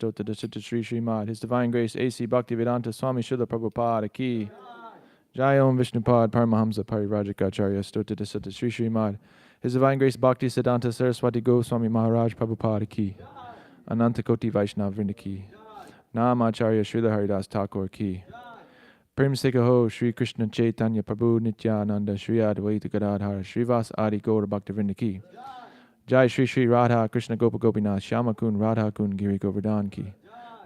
Stota Dasita Sri Srimad. His Divine Grace A.C. Bhaktivedanta Swami Srila Prabhupada Ki. Jai Om Vishnupad Paramahamsa Parirajikacharya Stota Dasita Sri Srimad. His Divine Grace Bhakti Siddhanta Saraswati Goswami Maharaj Prabhupada Ki. Ananta Koti Vaishnav Vrinda Ki. Namacharya Srila Haridas Thakur Ki. Prem Sekaho Shri Krishna Chaitanya Prabhu Nityananda Shri Advaita Gadadhara Srivas Adi Gaura Bhakta Vrinda Ki. Jai Shri Shri Radha Krishna Gopa Gopinath Shama Kun Radha Kun Giri Govardhan Ki.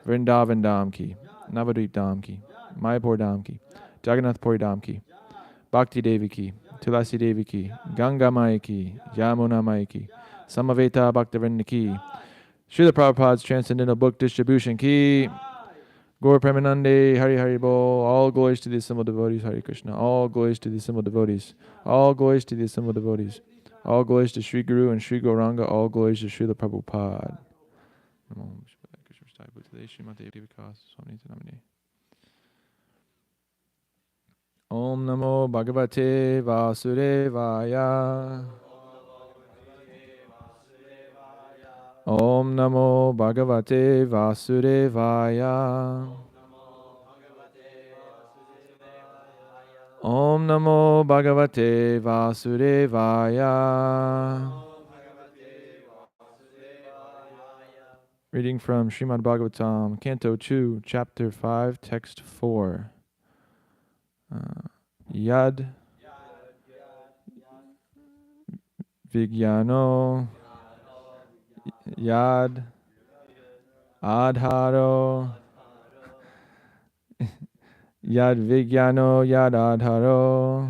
Vrindavan Dham Ki. Navadvip Dham Ki. Mayapur Dham Ki. Jagannath Puri Dham Ki. Bhakti Devi Ki. Tulasi Devi Ki. Ganga Maya Ki. Yamuna Maya Ki. Samaveta Bhakta Vrinda Ki. Srila Prabhupada's Transcendental Book Distribution Ki. Gaur Premanande, Hari Hari Bol, all glories to the assembled devotees, Hare Krishna, all glories to the assembled devotees, all glories to the assembled devotees, all glories to Sri Guru and Sri Gauranga, all glories to Srila Prabhupada. Om Namo Bhagavate Vasudevaya. Om Namo Bhagavate Vasudevaya. Om Namo Bhagavate Vasudevaya. Reading from Srimad Bhagavatam, Canto 2, Chapter 5, Text 4. Yad Vigyano Yad Adharo Yad Vigyano Yad Adharo.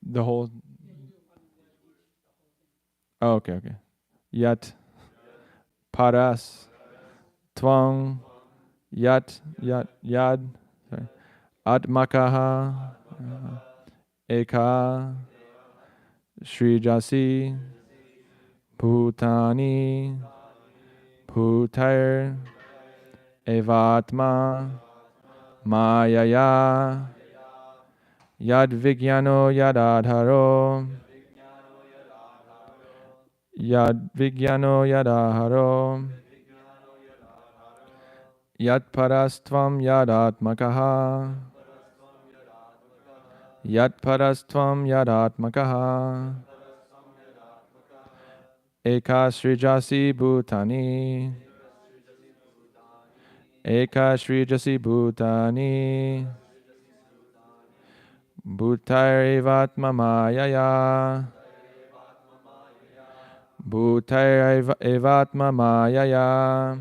The whole. Oh, okay. Yat Paras Twang Yad. Sorry. Atmakaha Eka Srijasi Bhutani Bhutair Evatma Mayaya Yad Vigyano Yad Adharo Yad Vigyano Yad Adharo Yat Parastvam Yad Atmakaha Yat Parastvam Yad Atmakaha Eka Srijasi Bhutani Eka Srijasi Bhutani Bhutairevatma Mayaya Bhutairevatma Mayaya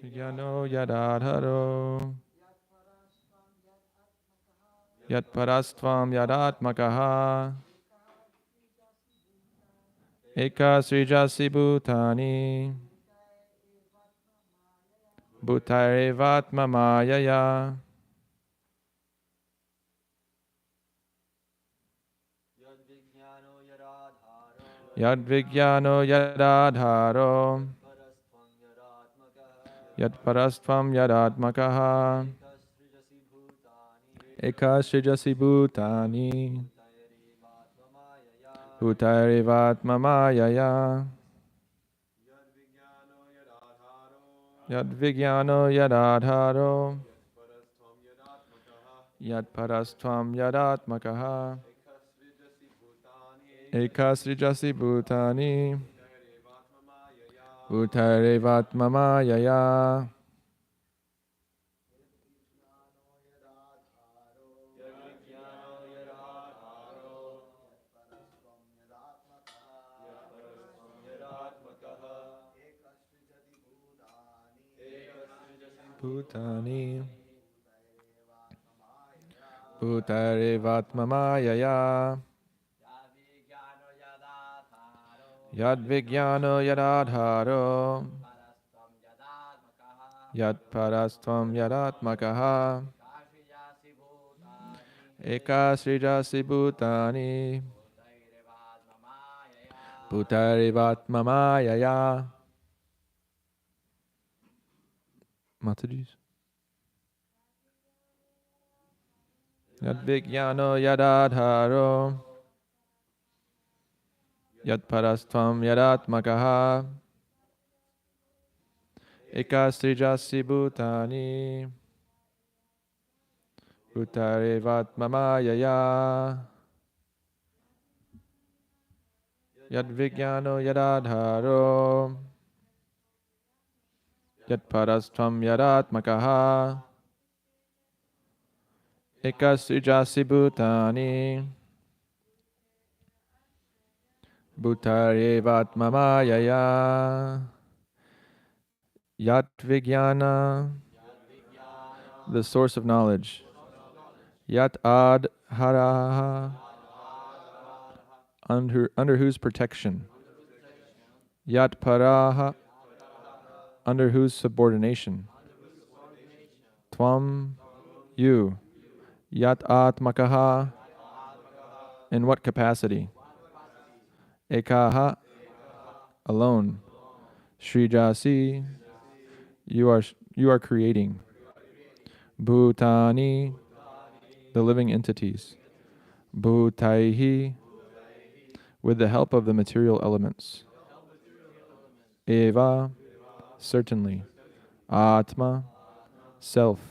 Vigyano Yadadharo Yat Parastvam Yadatmakaha Eka Srijasi Bhutani Bhutairevatma Mayaya Yad Vigyano Yadadharo Yat Parastvam Yadatmakaha Eka Srijasi Bhutani Bhutairevatma Mayaya Yad Vigyano Yadadharo Yat Parastvam Yadatmakaha Eka Srijasi Bhutani Bhutairevatma Mayaya Bhutani Bhutairevatma Mayaya Yad Vigyano Yadadharo Yat Parastvam Yadatmakaha Eka Srijasi Bhutani Bhutairevatma Mayaya. Mataji's. Yad Vijnano Yadadharo Yad Parastvam Yadatmakaha Ekastrijasi Bhutani Bhutarevat Mamayaya Yad Vijnano Yadadharo Yad Parastvam Yadatmakaha Ekastrijasi Bhutani Bhutarevat Mamayaya Yat Vijnana, the source of knowledge. Yat Ad Haraha, under whose protection. Yat Paraha, under whose subordination. Tvam, you. Yat Atmakaha, in what capacity. Ekaha, alone. Srijasi, you are creating. Bhutani, the living entities. Bhutaihi, with the help of the material elements. Eva, certainly. Atma, self.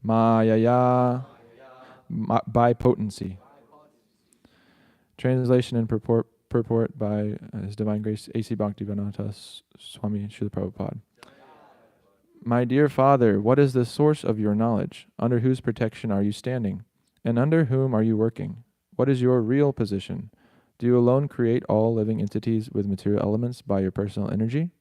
Mayaya, by potency. Translation and purport by His Divine Grace A.C. Bhaktivedanta Swami Srila Prabhupada. My dear Father, what is the source of your knowledge? Under whose protection are you standing? And under whom are you working? What is your real position? Do you alone create all living entities with material elements by your personal energy?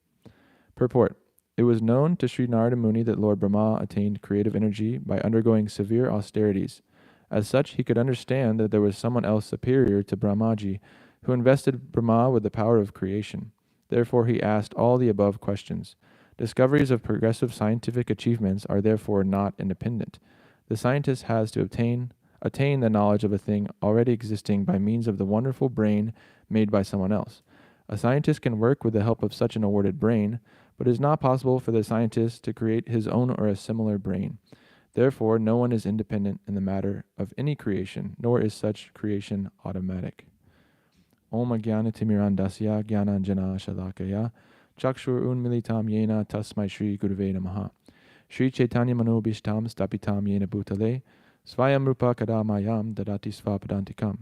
Purport. It was known to Sri Narada Muni that Lord Brahma attained creative energy by undergoing severe austerities. As such, he could understand that there was someone else superior to Brahmaji, who invested Brahma with the power of creation. Therefore, he asked all the above questions. Discoveries of progressive scientific achievements are therefore not independent. The scientist has to attain the knowledge of a thing already existing by means of the wonderful brain made by someone else. A scientist can work with the help of such an awarded brain, but it is not possible for the scientist to create his own or a similar brain. Therefore, no one is independent in the matter of any creation, nor is such creation automatic. Om Jnana-timirandasya Jnana-anjana Shalakaya Chakshur Unmilitam Yena Tasmai Shri Gurave Namaha Shri Chaitanya Manobishtam Stapitam Yena Bhutale Svayam Rupa Kadamayam Dadati Svapadantikam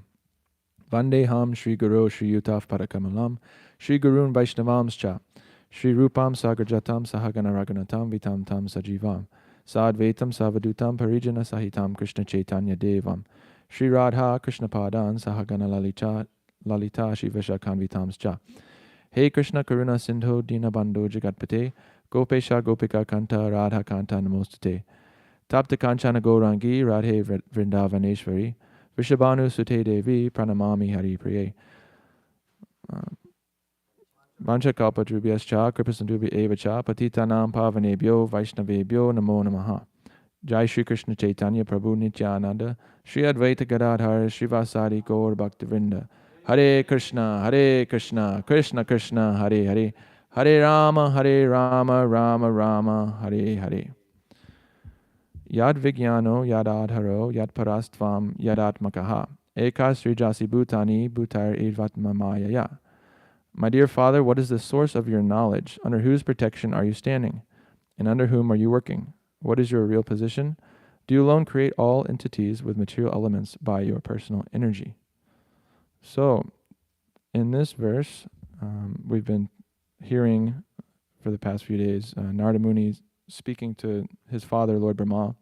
Vandeham Shri Guru Shri Yutaf Parakamalam Shri Gurun Vaishnavamscha Shri Rupam Sagarjatam Sahagana Raghunatam Vitam Tam Sajivam Sadvaitam Savadutam Parijana Sahitam Krishna Chaitanya Devam Shri Radha Krishna Padan Sahagana Lalita Shivasha Kanvitamscha Hey Krishna Karuna Sindho Dinabandho Jagatpate Gopesha Gopika Kanta Radha Kanta Namostate Tapta Kanchana Gaurangi Radhe Vrindavaneshwari Vishabhanu Sute Devi Pranamami Hari Priye Vancha Kalpadrubhyascha Kripasandubhya Evacha Patitanam Pavanebhyo Vaishnavebhyo Namo Namaha Jai Shri Krishna Chaitanya Prabhu Nityananda Shri Advaita Gadadhar Srivasadi Gaur Bhaktivinoda Hare Krishna Krishna Krishna Hare Hare Hare Rama Rama Rama Hare Hare Yad Vijnano Yadadharo Yad Parastvam Yadatmakaha Ekas Srijasi Bhutani Bhutar Evatmamayaya. My dear Father, what is the source of your knowledge? Under whose protection are you standing? And under whom are you working? What is your real position? Do you alone create all entities with material elements by your personal energy? So, in this verse, we've been hearing for the past few days Narada Muni speaking to his father, Lord Brahma,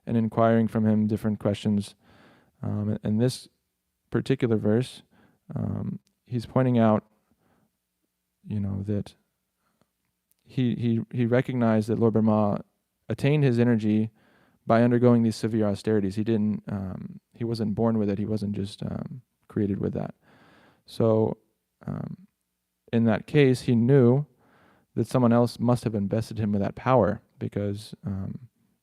and inquiring from him different questions. In this particular verse, he's pointing out, that he recognized that Lord Brahma attained his energy by undergoing these severe austerities. He wasn't born with it. He wasn't just created with that. So, in that case, he knew that someone else must have invested him with that power, because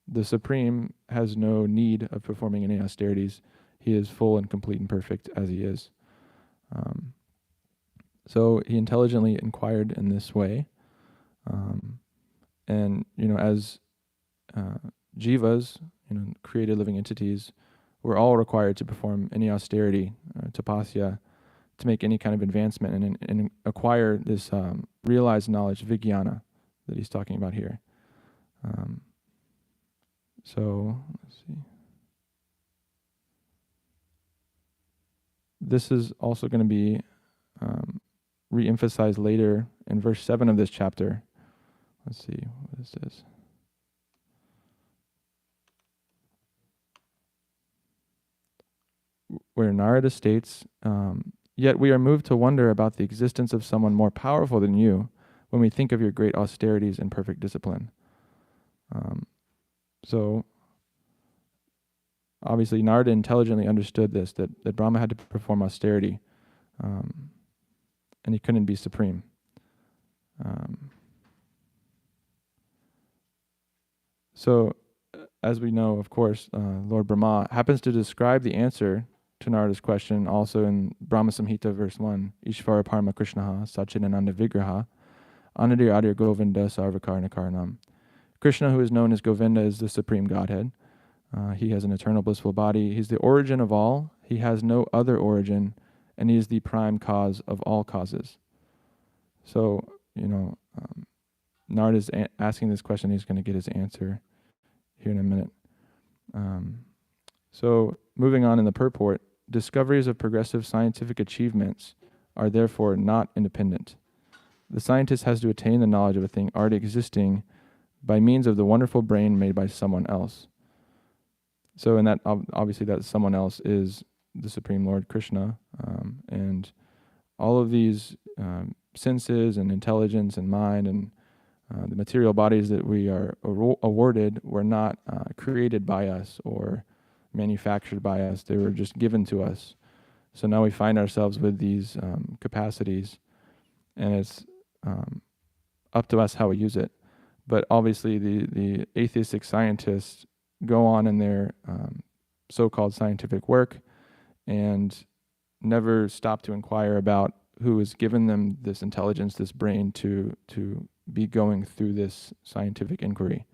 the Supreme has no need of performing any austerities. He is full and complete and perfect as he is. So he intelligently inquired in this way. And, as jivas, created living entities, we're all required to perform any austerity, tapasya, to make any kind of advancement and acquire this realized knowledge, vijnana, that he's talking about here. So, let's see. This is also going to be re-emphasized later in verse 7 of this chapter. Let's see what this is. Where Narada states, yet we are moved to wonder about the existence of someone more powerful than you when we think of your great austerities and perfect discipline. So, obviously, Narada intelligently understood this, that Brahma had to perform austerity, and he couldn't be supreme. So, as we know, of course, Lord Brahma happens to describe the answer to Narada's question also in Brahma Samhita verse 1, Ishvara Parama Krishnaha Satchidananda Vigraha Anadir Adir Govinda Sarvakarna Karanam. Krishna, who is known as Govinda, is the supreme Godhead. He has an eternal blissful body. He's the origin of all. He has no other origin, and he is the prime cause of all causes. So, Narada is asking this question. He's going to get his answer here in a minute. So, moving on in the purport, discoveries of progressive scientific achievements are therefore not independent. The scientist has to attain the knowledge of a thing already existing by means of the wonderful brain made by someone else. So, in that, obviously, that someone else is the Supreme Lord Krishna, and all of these senses and intelligence and mind and the material bodies that we are awarded were not created by us or manufactured by us. They were just given to us. So now we find ourselves with these capacities, and it's up to us how we use it. But obviously the atheistic scientists go on in their so-called scientific work and never stop to inquire about who has given them this intelligence, this brain to be going through this scientific inquiry.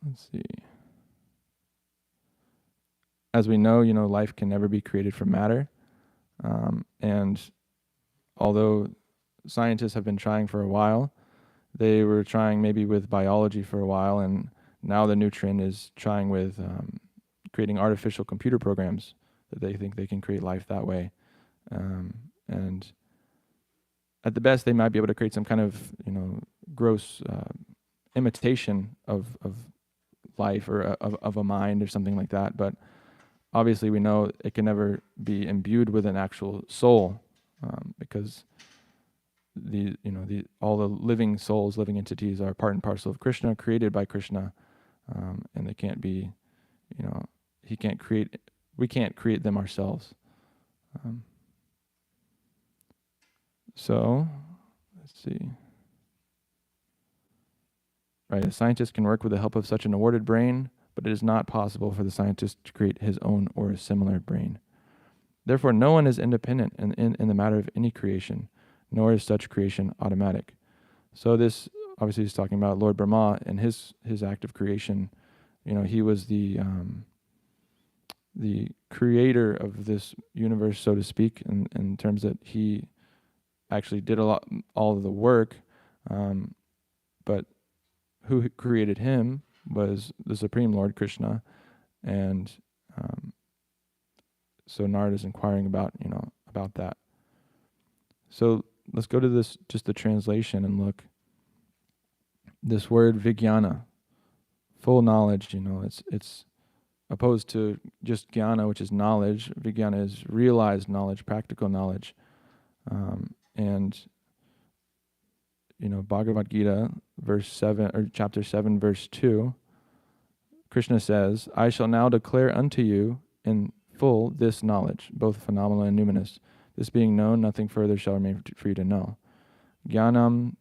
Let's see. As we know, life can never be created from matter. And although scientists have been trying for a while, they were trying maybe with biology for a while, and now the new trend is trying with creating artificial computer programs that they think they can create life that way. And at the best, they might be able to create some kind of, gross imitation of life or of a mind or something like that. But obviously, we know it can never be imbued with an actual soul, because all the living souls, living entities are part and parcel of Krishna, created by Krishna, and they can't be, we can't create them ourselves. So, let's see. Right, a scientist can work with the help of such an awarded brain, but it is not possible for the scientist to create his own or a similar brain. Therefore, no one is independent in the matter of any creation, nor is such creation automatic. So this obviously is talking about Lord Brahma and his act of creation. He was the creator of this universe, so to speak, in terms that he actually did all of the work, but who created him was the Supreme Lord Krishna, and so Narada is inquiring about that. So let's go to this, just the translation, and look. This word vijnana, full knowledge, it's opposed to just jnana, which is knowledge. Vijnana is realized knowledge, practical knowledge, and Bhagavad Gita, verse 7 or chapter 7, verse 2. Krishna says, "I shall now declare unto you in full this knowledge, both phenomenal and numinous. This being known, nothing further shall remain for you to know. Jnanam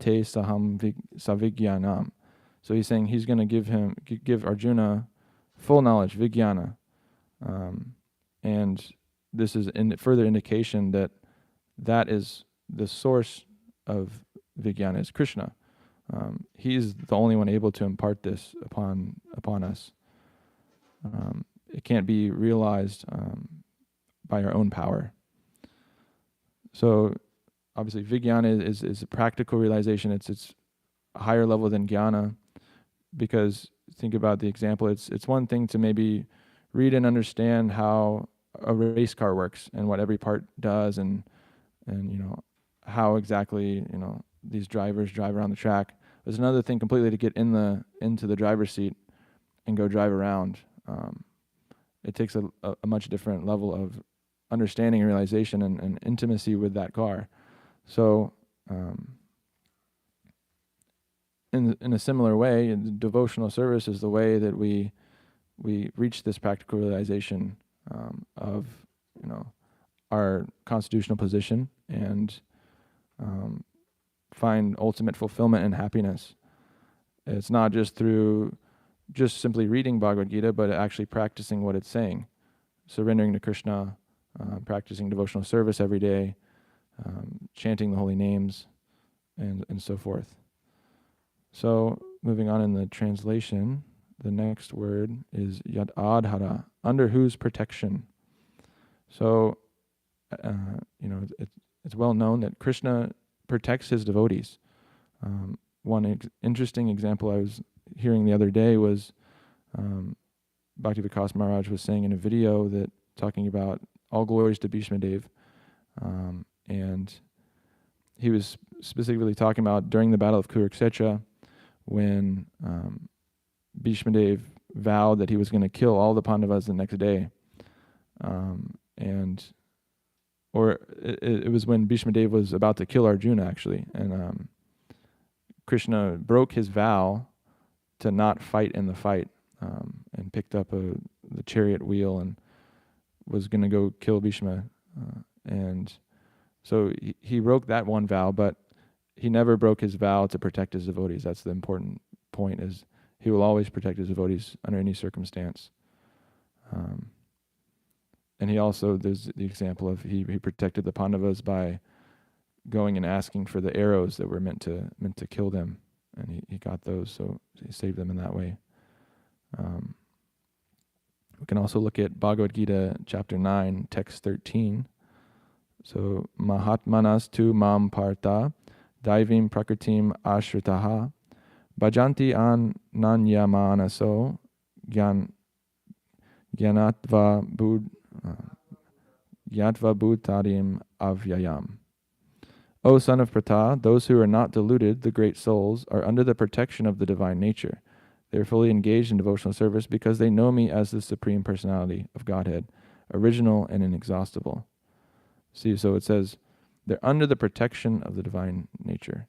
te saham savijnanam." So he's saying he's going to give Arjuna full knowledge, vijnana, and this is further indication that is the source of vijnana is Krishna. He's the only one able to impart this upon us. It can't be realized by our own power. So obviously Vijnana is a practical realization. It's a higher level than Jnana, because think about the example. It's one thing to maybe read and understand how a race car works and what every part does, and how exactly these drivers drive around the track. There's another thing completely to get into the driver's seat and go drive around. It takes a much different level of understanding and realization and intimacy with that car. So in a similar way, devotional service is the way that we reach this practical realization of our constitutional position, and find ultimate fulfillment and happiness. It's not just through just simply reading Bhagavad Gita, but actually practicing what it's saying, surrendering to Krishna, practicing devotional service every day, chanting the holy names, and so forth. So moving on in the translation, the next word is yad adhara, under whose protection. So, it's well known that Krishna protects his devotees. One interesting example I was hearing the other day was Bhakti Vikas Maharaj was saying in a video that talking about all glories to Bhishma Dev, and he was specifically talking about during the Battle of Kurukshetra, when Bhishma Dev vowed that he was going to kill all the Pandavas the next day, it was when Bhishma Dev was about to kill Arjuna, actually, and Krishna broke his vow to not fight in the fight, and picked up the chariot wheel and was going to go kill Bhishma, and so he broke that one vow, but he never broke his vow to protect his devotees. That's the important point, is he will always protect his devotees under any circumstance. And he also, there's the example of he protected the Pandavas by going and asking for the arrows that were meant to kill them, and he got those, so he saved them in that way. We can also look at Bhagavad Gita chapter 9, text 13. So Mahatmanas tu mam partha daivim prakritim ashritaha bhajanti an nanyamanaso gyanatva bhutadim avyayam. O son of Pratha, those who are not deluded, the great souls, are under the protection of the divine nature. They are fully engaged in devotional service because they know me as the Supreme Personality of Godhead, original and inexhaustible. See, so it says they're under the protection of the divine nature.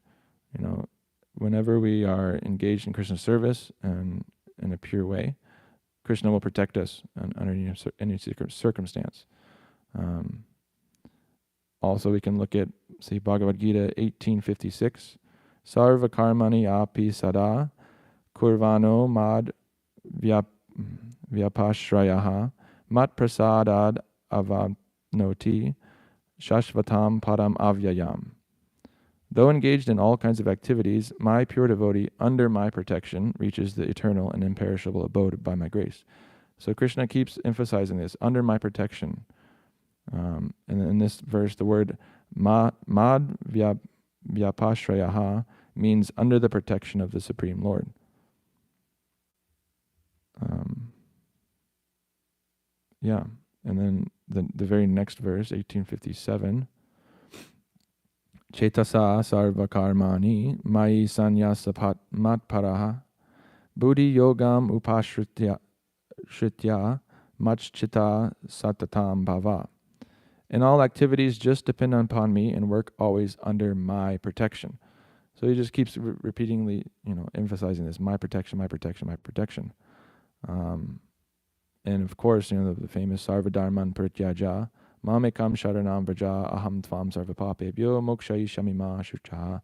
Whenever we are engaged in Krishna's service and in a pure way, Krishna will protect us under any circumstance. Also, we can look at, say, Bhagavad Gita 18:56. Sarva karmani api sada kurvano mad vyapashrayaha mat prasadad avanoti shashvatam padam avyayam. Though engaged in all kinds of activities, my pure devotee, under my protection, reaches the eternal and imperishable abode by my grace. So Krishna keeps emphasizing this, under my protection. And in this verse, the word mad vyapashrayaha means under the protection of the Supreme Lord. And then the very next verse, 1857, Chetasa sarva karmani mai sanyasapat matparaha buddhi yogam upashritya machchita satatam bhava. In all activities, just depend upon me and work always under my protection. So he just keeps repeatedly, emphasizing this: my protection, my protection, my protection. And of course, the famous Sarva Dharman Prityaja, Mamekam Sharanam Vraja Aham Tvam Sarvapapebhyo Mokshayishami Ma Shuchaha.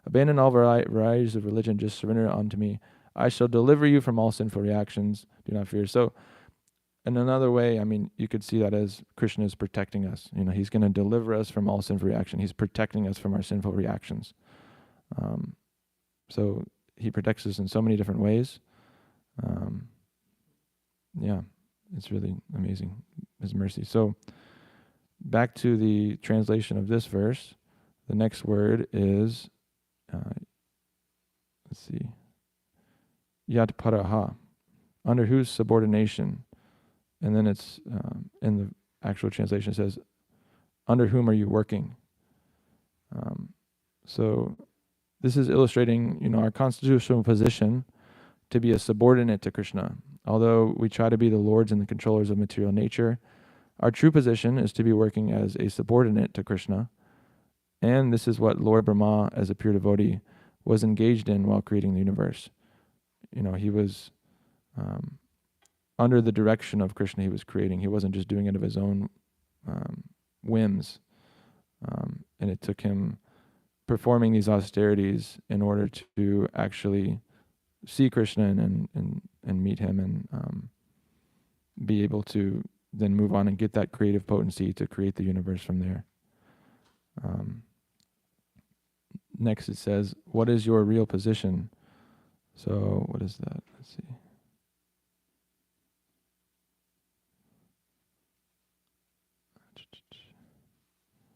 Abandon all varieties of religion, just surrender unto me. I shall deliver you from all sinful reactions. Do not fear. So, in another way, you could see that as Krishna is protecting us. He's going to deliver us from all sinful reaction. He's protecting us from our sinful reactions. So he protects us in so many different ways. Yeah, it's really amazing, his mercy. So back to the translation of this verse. The next word is, let's see, yat paraha, under whose subordination. And then it's, in the actual translation, it says, under whom are you working? So this is illustrating, our constitutional position to be a subordinate to Krishna. Although we try to be the lords and the controllers of material nature, our true position is to be working as a subordinate to Krishna. And this is what Lord Brahma, as a pure devotee, was engaged in while creating the universe. He was under the direction of Krishna he was creating. He wasn't just doing it of his own whims. And it took him performing these austerities in order to actually see Krishna and meet him and be able to then move on and get that creative potency to create the universe from there. Next it says, what is your real position? So what is that? Let's see.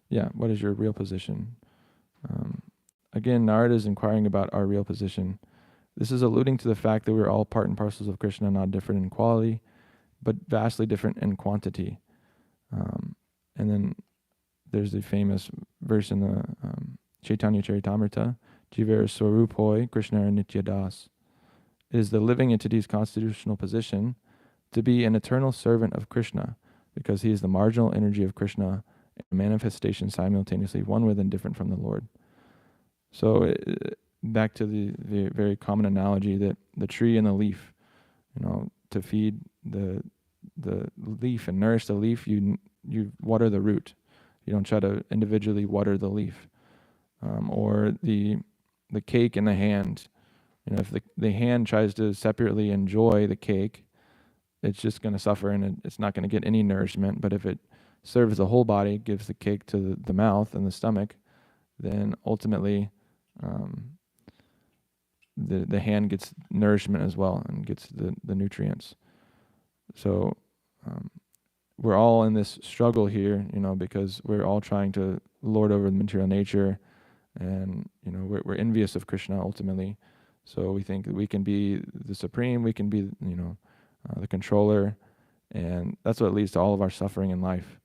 Yeah, what is your real position? Again, Narada is inquiring about our real position. This is alluding to the fact that we're all part and parcels of Krishna, not different in quality, but vastly different in quantity. And then there's the famous verse in the Chaitanya Charitamrita, Jivera Swarupoi Krishna Nityadas. It is the living entity's constitutional position to be an eternal servant of Krishna, because he is the marginal energy of Krishna, and a manifestation simultaneously one with and different from the Lord. So back to the very common analogy that the tree and the leaf, to feed the leaf and nourish the leaf, you water the root. You don't try to individually water the leaf. Or the cake in the hand. If the hand tries to separately enjoy the cake, it's just going to suffer and it's not going to get any nourishment. But if it serves the whole body, gives the cake to the mouth and the stomach, then ultimately the hand gets nourishment as well and gets the nutrients. So we're all in this struggle here, because we're all trying to lord over the material nature, and we're envious of Krishna ultimately. So we think that we can be the supreme, we can be the controller, and that's what leads to all of our suffering in life.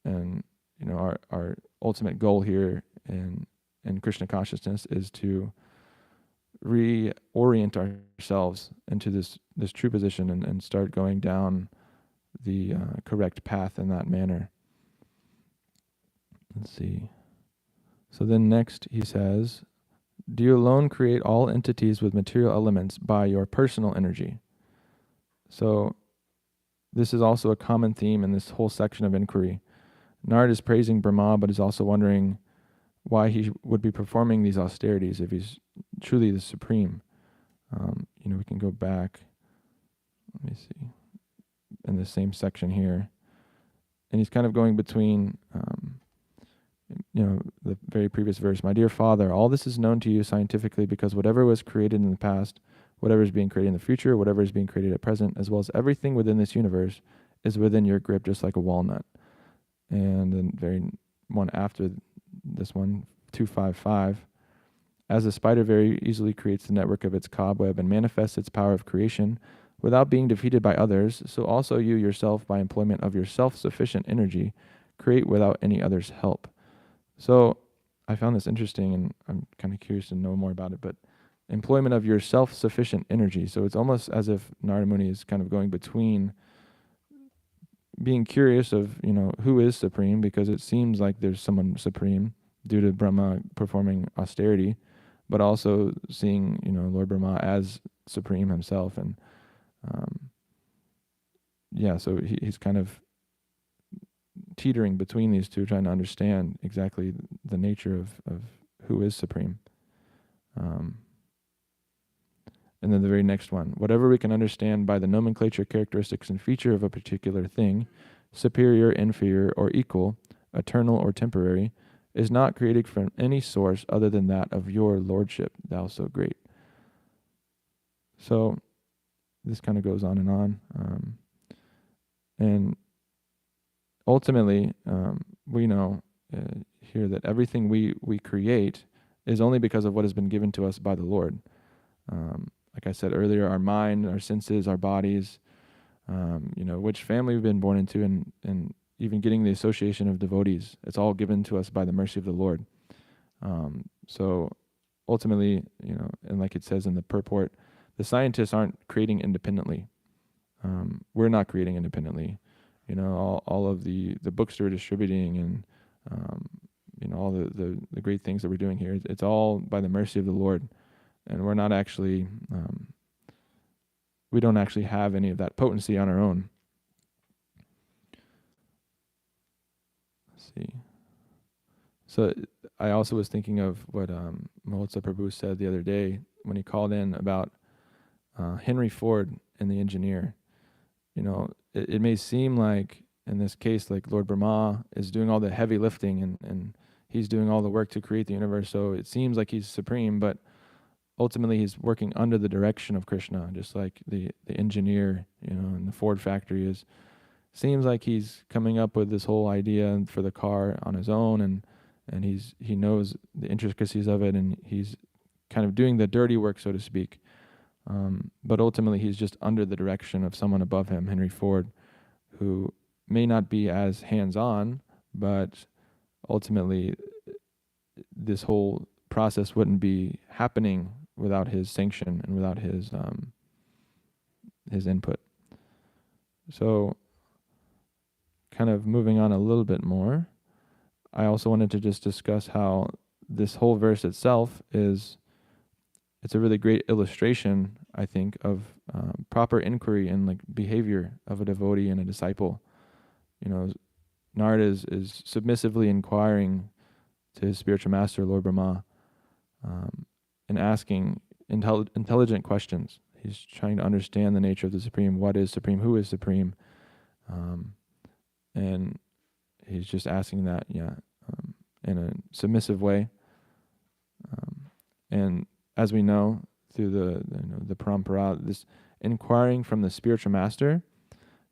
And our ultimate goal here in Krishna consciousness is to reorient ourselves into this true position and start going down the correct path in that manner. Let's see. So then next he says, do you alone create all entities with material elements by your personal energy? So this is also a common theme in this whole section of inquiry. Narada is praising Brahma, but is also wondering why he would be performing these austerities if he's truly the supreme. We can go back, let me see, in the same section here. And he's kind of going between, the very previous verse. My dear Father, all this is known to you scientifically because whatever was created in the past, whatever is being created in the future, whatever is being created at present, as well as everything within this universe is within your grip, just like a walnut. And then very one after this one, 2.5.5, as the spider very easily creates the network of its cobweb and manifests its power of creation without being defeated by others, so also you yourself, by employment of your self-sufficient energy, create without any other's help. So I found this interesting, and I'm kind of curious to know more about it, but employment of your self-sufficient energy. So it's almost as if Narada Muni is kind of going between being curious of, who is supreme, because it seems like there's someone supreme due to Brahma performing austerity, but also seeing, Lord Brahma as supreme himself. And so he's kind of teetering between these two, trying to understand exactly the nature of who is supreme. And then the very next one, whatever we can understand by the nomenclature, characteristics, and feature of a particular thing, superior, inferior, or equal, eternal or temporary, is not created from any source other than that of your lordship, thou so great. So this kind of goes on and on. And ultimately, we know here that everything we create is only because of what has been given to us by the Lord. Like I said earlier, our mind, our senses, our bodies, which family we've been born into, and even getting the association of devotees, it's all given to us by the mercy of the Lord. So ultimately, and like it says in the purport, the scientists aren't creating independently. We're not creating independently. All of the books that we're distributing and all the great things that we're doing here, it's all by the mercy of the Lord. And we're not actually, we don't actually have any of that potency on our own. Let's see. So I also was thinking of what Mahotsa Prabhu said the other day when he called in about Henry Ford and the engineer. It may seem like, in this case, like Lord Brahma is doing all the heavy lifting and he's doing all the work to create the universe. So it seems like he's supreme, but ultimately he's working under the direction of Krishna, just like the engineer, in the Ford factory seems like he's coming up with this whole idea for the car on his own, and he knows the intricacies of it, and he's kind of doing the dirty work, so to speak. But ultimately he's just under the direction of someone above him, Henry Ford, who may not be as hands-on, but ultimately this whole process wouldn't be happening without his sanction and without his input. So kind of moving on a little bit more, I also wanted to just discuss how this whole verse itself it's a really great illustration, I think, of proper inquiry and like behavior of a devotee and a disciple. Narada is submissively inquiring to his spiritual master, Lord Brahma, and asking intelligent questions. He's trying to understand the nature of the Supreme, what is Supreme, who is Supreme, and he's just asking that, in a submissive way. And as we know through the parampara, this inquiring from the spiritual master,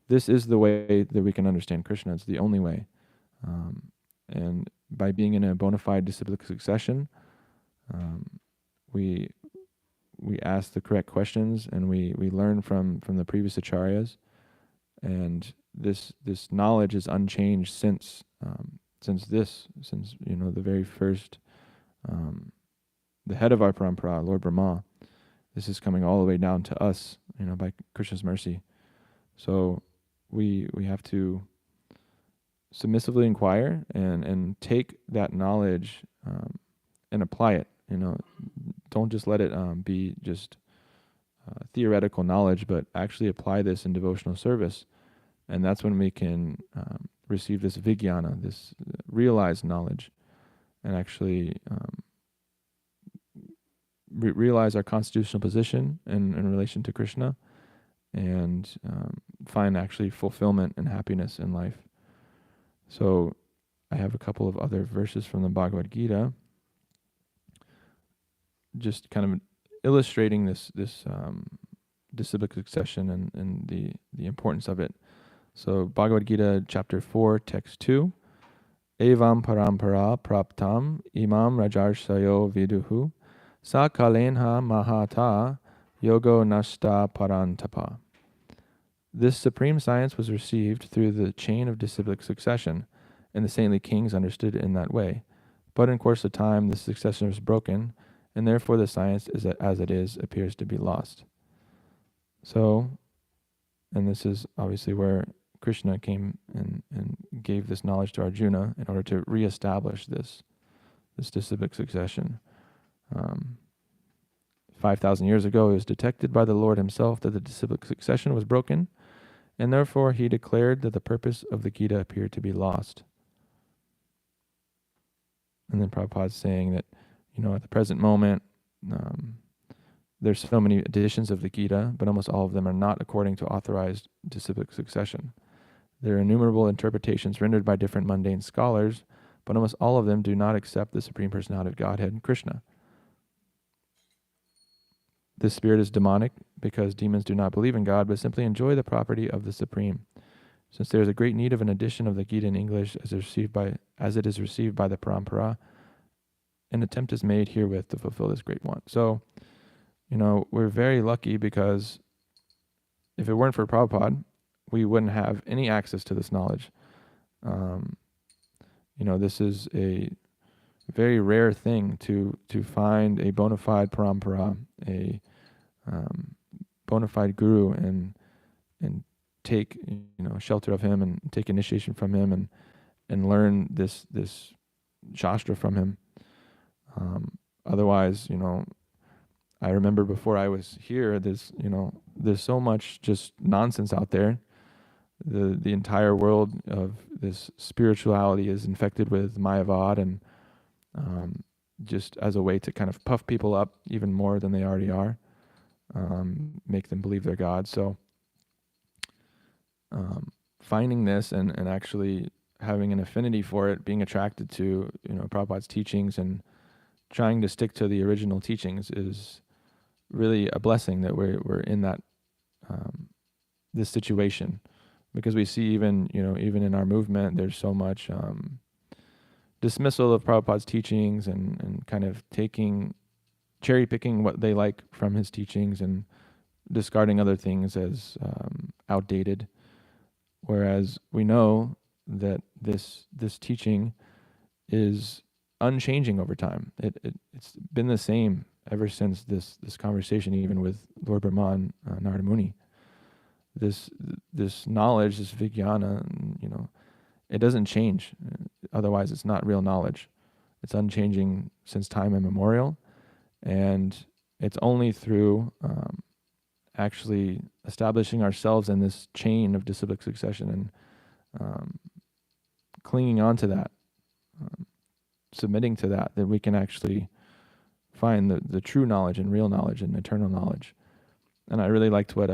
this is the way that we can understand Krishna. It's the only way. And by being in a bona fide disciplic succession, we ask the correct questions, and we learn from the previous acharyas, and this knowledge is unchanged since the very first, the head of our parampara, Lord Brahma. This is coming all the way down to us, by Krishna's mercy. So we have to submissively inquire and take that knowledge and apply it. Don't just let it be just theoretical knowledge, but actually apply this in devotional service. And that's when we can receive this vijnana, this realized knowledge, and actually realize our constitutional position in relation to Krishna, and find actually fulfillment and happiness in life. So I have a couple of other verses from the Bhagavad Gita, just kind of illustrating this disciplic succession and the importance of it. So Bhagavad Gita chapter 4, text 2, Evam parampara praptam imam rajarsayo viduhu sa kalenha mahata yogo nashta parantapa. This supreme science was received through the chain of disciplic succession, and the saintly kings understood it in that way. But in course of time, the succession was broken, and therefore the science, as it is, appears to be lost. So, and this is obviously where Krishna came and gave this knowledge to Arjuna in order to reestablish this disciplic succession. 5,000 years ago, it was detected by the Lord himself that the disciplic succession was broken, and therefore he declared that the purpose of the Gita appeared to be lost. And then Prabhupada is saying that, at the present moment, there's so many editions of the Gita, but almost all of them are not according to authorized disciplic succession. There are innumerable interpretations rendered by different mundane scholars, but almost all of them do not accept the Supreme Personality of Godhead, Krishna. This spirit is demonic because demons do not believe in God, but simply enjoy the property of the Supreme. Since there is a great need of an edition of the Gita in English as it is received by the Parampara, an attempt is made herewith to fulfill this great want. So, we're very lucky because if it weren't for Prabhupada, we wouldn't have any access to this knowledge. This is a very rare thing to find a bona fide parampara, a bona fide guru, and take shelter of him and take initiation from him and learn this shastra from him. Otherwise, I remember before I was here, there's so much just nonsense out there. The entire world of this spirituality is infected with Mayavad, and just as a way to kind of puff people up even more than they already are, make them believe they're God. So finding this and actually having an affinity for it, being attracted to Prabhupada's teachings and trying to stick to the original teachings is really a blessing that we're in that this situation, because we see even in our movement there's so much dismissal of Prabhupada's teachings and kind of cherry picking what they like from his teachings and discarding other things as outdated, whereas we know that this teaching is unchanging over time. It's been the same ever since this conversation, even with Lord Brahman, Narada Muni. This knowledge, this vijnana, it doesn't change. Otherwise, it's not real knowledge. It's unchanging since time immemorial, and it's only through actually establishing ourselves in this chain of disciplic succession and clinging on to that, submitting to that we can actually find the true knowledge and real knowledge and eternal knowledge. And I really liked what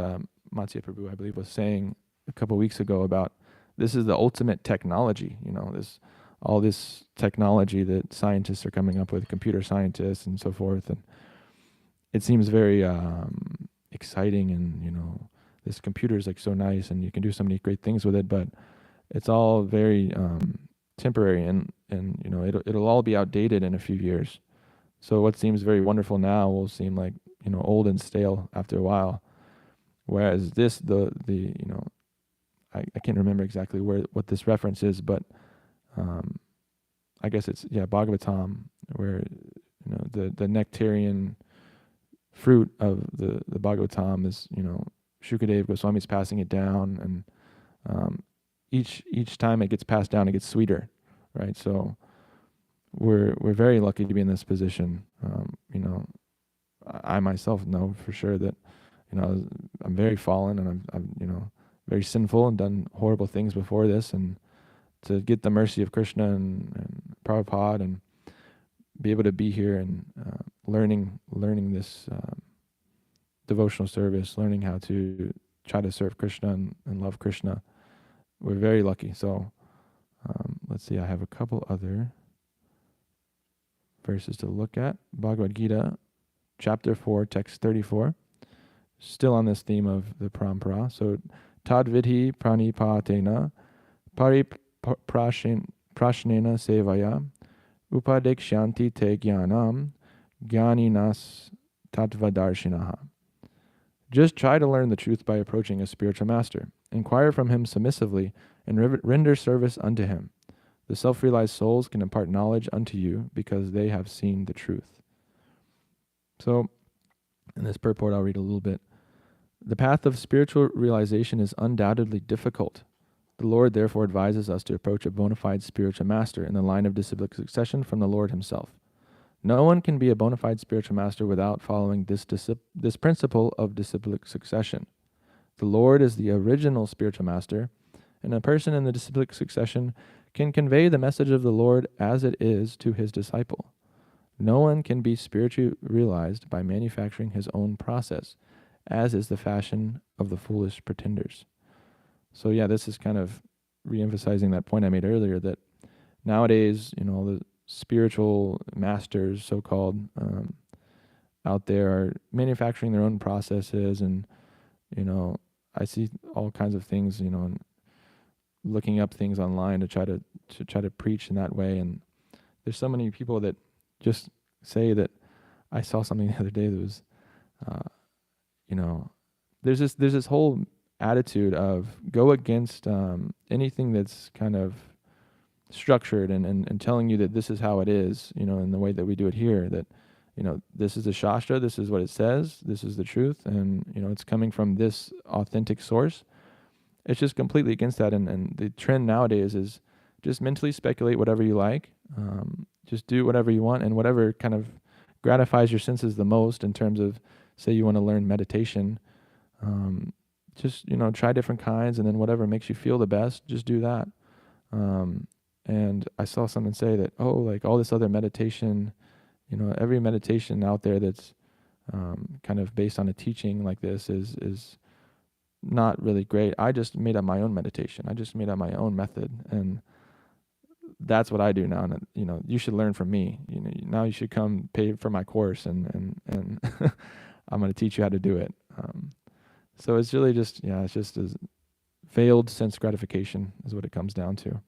Matsya Prabhu, I believe, was saying a couple of weeks ago about this is the ultimate technology, all this technology that scientists are coming up with, computer scientists and so forth. And it seems very exciting, and, this computer is like so nice and you can do so many great things with it, but it's all very temporary and it'll all be outdated in a few years. So what seems very wonderful now will seem like, old and stale after a while. Whereas this, I can't remember exactly what this reference is, but I guess it's Bhagavatam, where the nectarian fruit of the Bhagavatam is Shukadev Goswami's passing it down, and each time it gets passed down, it gets sweeter, right? So we're very lucky to be in this position. I myself know for sure that I'm very fallen, and I'm very sinful and done horrible things before this, and to get the mercy of Krishna and Prabhupada and be able to be here and learning this devotional service, learning how to try to serve Krishna and love Krishna. We're very lucky. So let's see, I have a couple other verses to look at. Bhagavad Gita, chapter 4, text 34. Still on this theme of the parampara. So, tad vidhi pranipatena pariprashnena sevaya upadekshanti te jnanam jnaninas tattvadarshinaha. Just try to learn the truth by approaching a spiritual master. Inquire from him submissively and render service unto him. The self-realized souls can impart knowledge unto you because they have seen the truth. So, in this purport, I'll read a little bit. The path of spiritual realization is undoubtedly difficult. The Lord therefore advises us to approach a bona fide spiritual master in the line of disciplic succession from the Lord himself. No one can be a bona fide spiritual master without following this principle of disciplic succession. The Lord is the original spiritual master, and a person in the disciplic succession can convey the message of the Lord as it is to his disciple. No one can be spiritually realized by manufacturing his own process, as is the fashion of the foolish pretenders. So this is kind of re-emphasizing that point I made earlier, that nowadays, all the spiritual masters, so-called, out there are manufacturing their own processes, and I see all kinds of things, and looking up things online to try to preach in that way. And there's so many people that just say that. I saw something the other day that was, uh, there's this whole attitude of go against anything that's kind of structured and telling you that this is how it is, in the way that we do it here, that, this is the Shastra, this is what it says, this is the truth, and, it's coming from this authentic source. It's just completely against that. And the trend nowadays is just mentally speculate whatever you like, just do whatever you want, and whatever kind of gratifies your senses the most in terms of, say you want to learn meditation, just, try different kinds, and then whatever makes you feel the best, just do that. And I saw someone say that, oh, like all this other meditation, every meditation out there that's kind of based on a teaching like this is not really great. I just made up my own meditation. I just made up my own method, and that's what I do now. And you should learn from me. Now you should come pay for my course, and I'm going to teach you how to do it. So it's really just, it's just a veiled sense gratification is what it comes down to.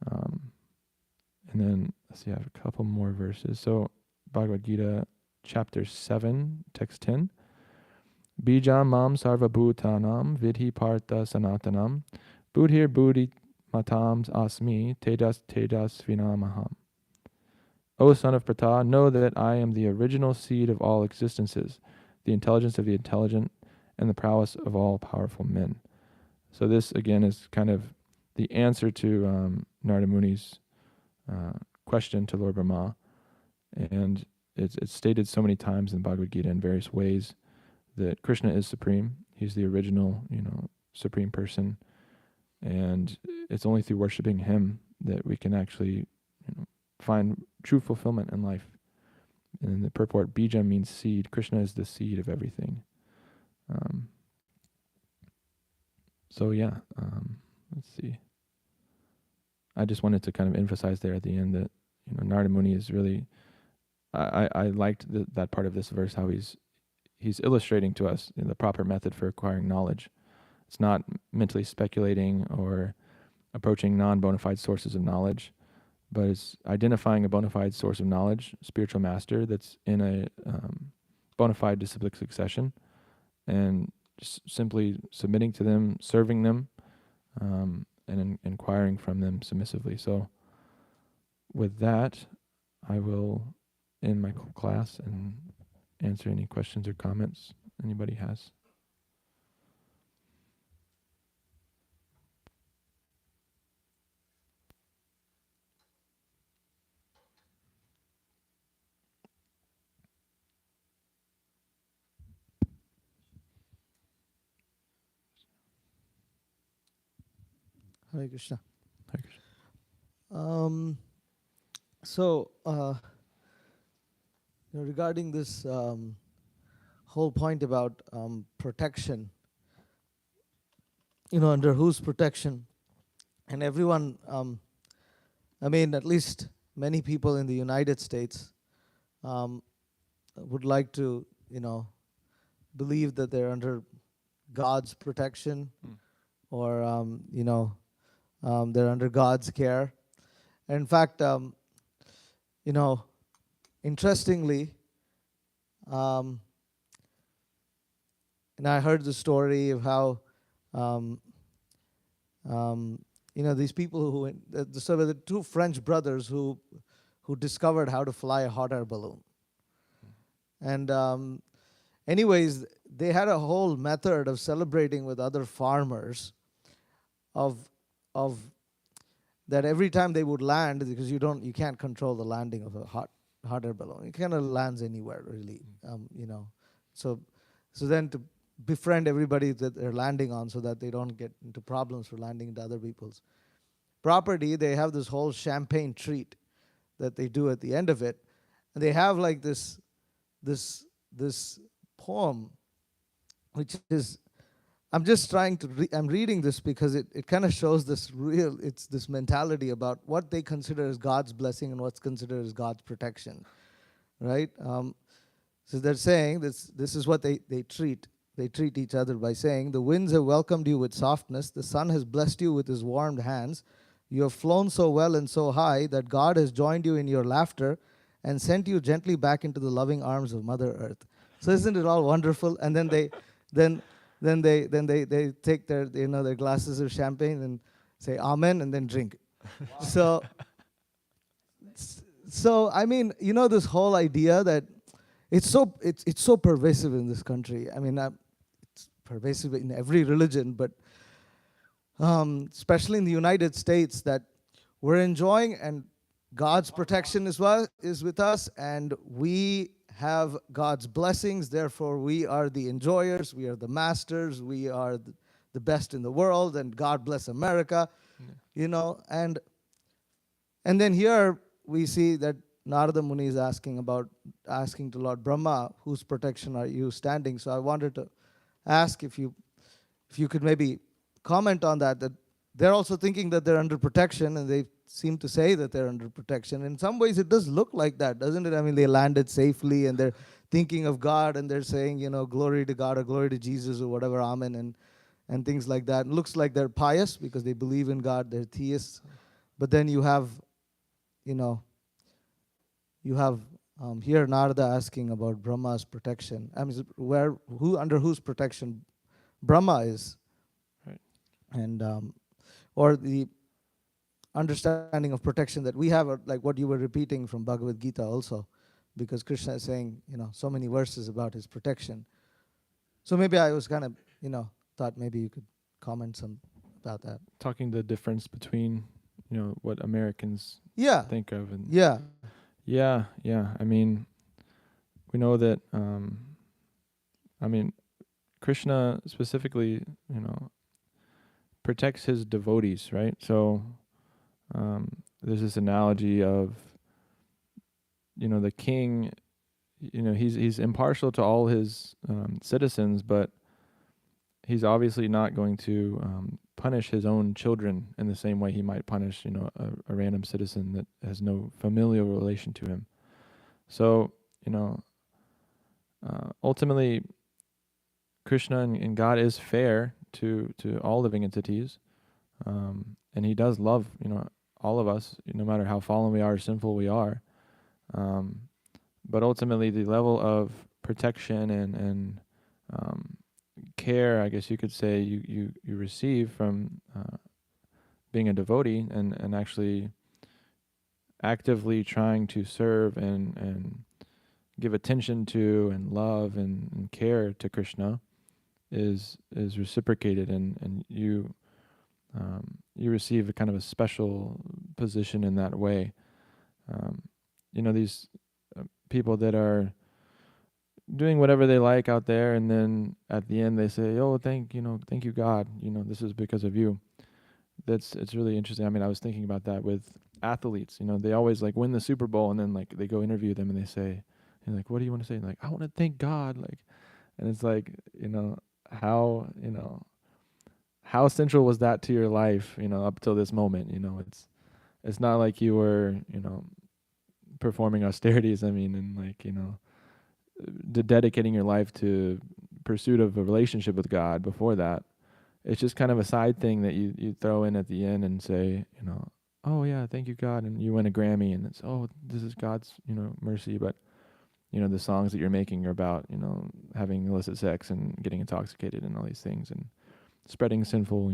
And then let's see, I have a couple more verses. So Bhagavad Gita, chapter 7, text 10. Bijam mam sarva bhutanam vidhi partha sanatanam buddhir buddhi matams asmi tejas tejas vinamaham. O son of Pratha, know that I am the original seed of all existences, the intelligence of the intelligent, and the prowess of all powerful men. So this, again, is kind of the answer to Narada Muni's question to Lord Brahma. And it's stated so many times in Bhagavad Gita in various ways that Krishna is supreme. He's the original, supreme person. And it's only through worshiping him that we can actually, find true fulfillment in life. And the purport, bija means seed. Krishna is the seed of everything. Let's see. I just wanted to kind of emphasize there at the end that, Narada Muni is really, I liked that part of this verse, how he's illustrating to us the proper method for acquiring knowledge. It's not mentally speculating or approaching non-bona fide sources of knowledge, but it's identifying a bona fide source of knowledge, spiritual master that's in a bona fide disciplic succession, and just simply submitting to them, serving them, and inquiring from them submissively. So with that, I will end my class and answer any questions or comments anybody has. Hare Krishna. Hare Krishna. Regarding this whole point about protection, under whose protection, and everyone, at least many people in the United States would like to, believe that they're under God's protection, or, they're under God's care. And in fact, interestingly, and I heard the story of how, these people who, so the two French brothers who discovered how to fly a hot air balloon. And anyways, they had a whole method of celebrating with other farmers of that every time they would land, because you can't control the landing of a hot air balloon. It kind of lands anywhere, really, So then to befriend everybody that they're landing on, so that they don't get into problems for landing into other people's property, they have this whole champagne treat that they do at the end of it, and they have like this poem, which is I'm just trying to, I'm reading this because it kind of shows it's this mentality about what they consider as God's blessing and what's considered as God's protection, right? So they're saying this is what they treat. They treat each other by saying, the winds have welcomed you with softness, the sun has blessed you with his warmed hands. You have flown so well and so high that God has joined you in your laughter and sent you gently back into the loving arms of Mother Earth. So isn't it all wonderful? And then they take their their glasses of champagne and say amen and then drink. So so I mean, this whole idea that it's so pervasive in this country. I mean, it's pervasive in every religion, but especially in the United States, that we're enjoying, and God's protection is with us, and we have God's blessings. Therefore, we are the enjoyers, we are the masters, we are the best in the world, and God bless America. And then here we see that Narada Muni is asking to Lord Brahma, whose protection are you standing? So I wanted to ask if you could maybe comment on that they're also thinking that they're under protection, and they seem to say that they're under protection. In some ways, it does look like that, doesn't it? I mean, they landed safely, and they're thinking of God, and they're saying, glory to God or glory to Jesus or whatever, amen, and things like that. It looks like they're pious because they believe in God, they're theists. But then you have here Narada asking about Brahma's protection. I mean, under whose protection Brahma is, Right. and or the understanding of protection that we have, like what you were repeating from Bhagavad Gita also, because Krishna is saying, so many verses about his protection. So maybe I was kind of, thought maybe you could comment some about that. Talking the difference between, what Americans Yeah. think of. And Yeah. yeah. I mean, we know that, Krishna specifically, protects his devotees, right? So there's this analogy of, the king, he's impartial to all his citizens, but he's obviously not going to punish his own children in the same way he might punish, a random citizen that has no familial relation to him. So, ultimately, Krishna and God is fair to all living entities, and he does love, all of us, no matter how fallen we are, or sinful we are. But ultimately, the level of protection and care, I guess you could say, you receive from being a devotee and actually actively trying to serve and give attention to and love and care to Krishna is reciprocated, and you receive a kind of a special position in that way. These people that are doing whatever they like out there, and then at the end they say, "Oh, thank you, God. This is because of you." It's really interesting. I mean, I was thinking about that with athletes. They always like win the Super Bowl, and then like they go interview them, and they say, like, "What do you want to say?" And like, "I want to thank God." Like, and it's like, how how central was that to your life? Up till this moment. It's not like you were performing austerities. I mean, and like dedicating your life to pursuit of a relationship with God before that. It's just kind of a side thing that you throw in at the end and say, oh yeah, thank you God, and you win a Grammy, and it's, oh, this is God's mercy. But the songs that you're making are about having illicit sex and getting intoxicated and all these things and spreading sinful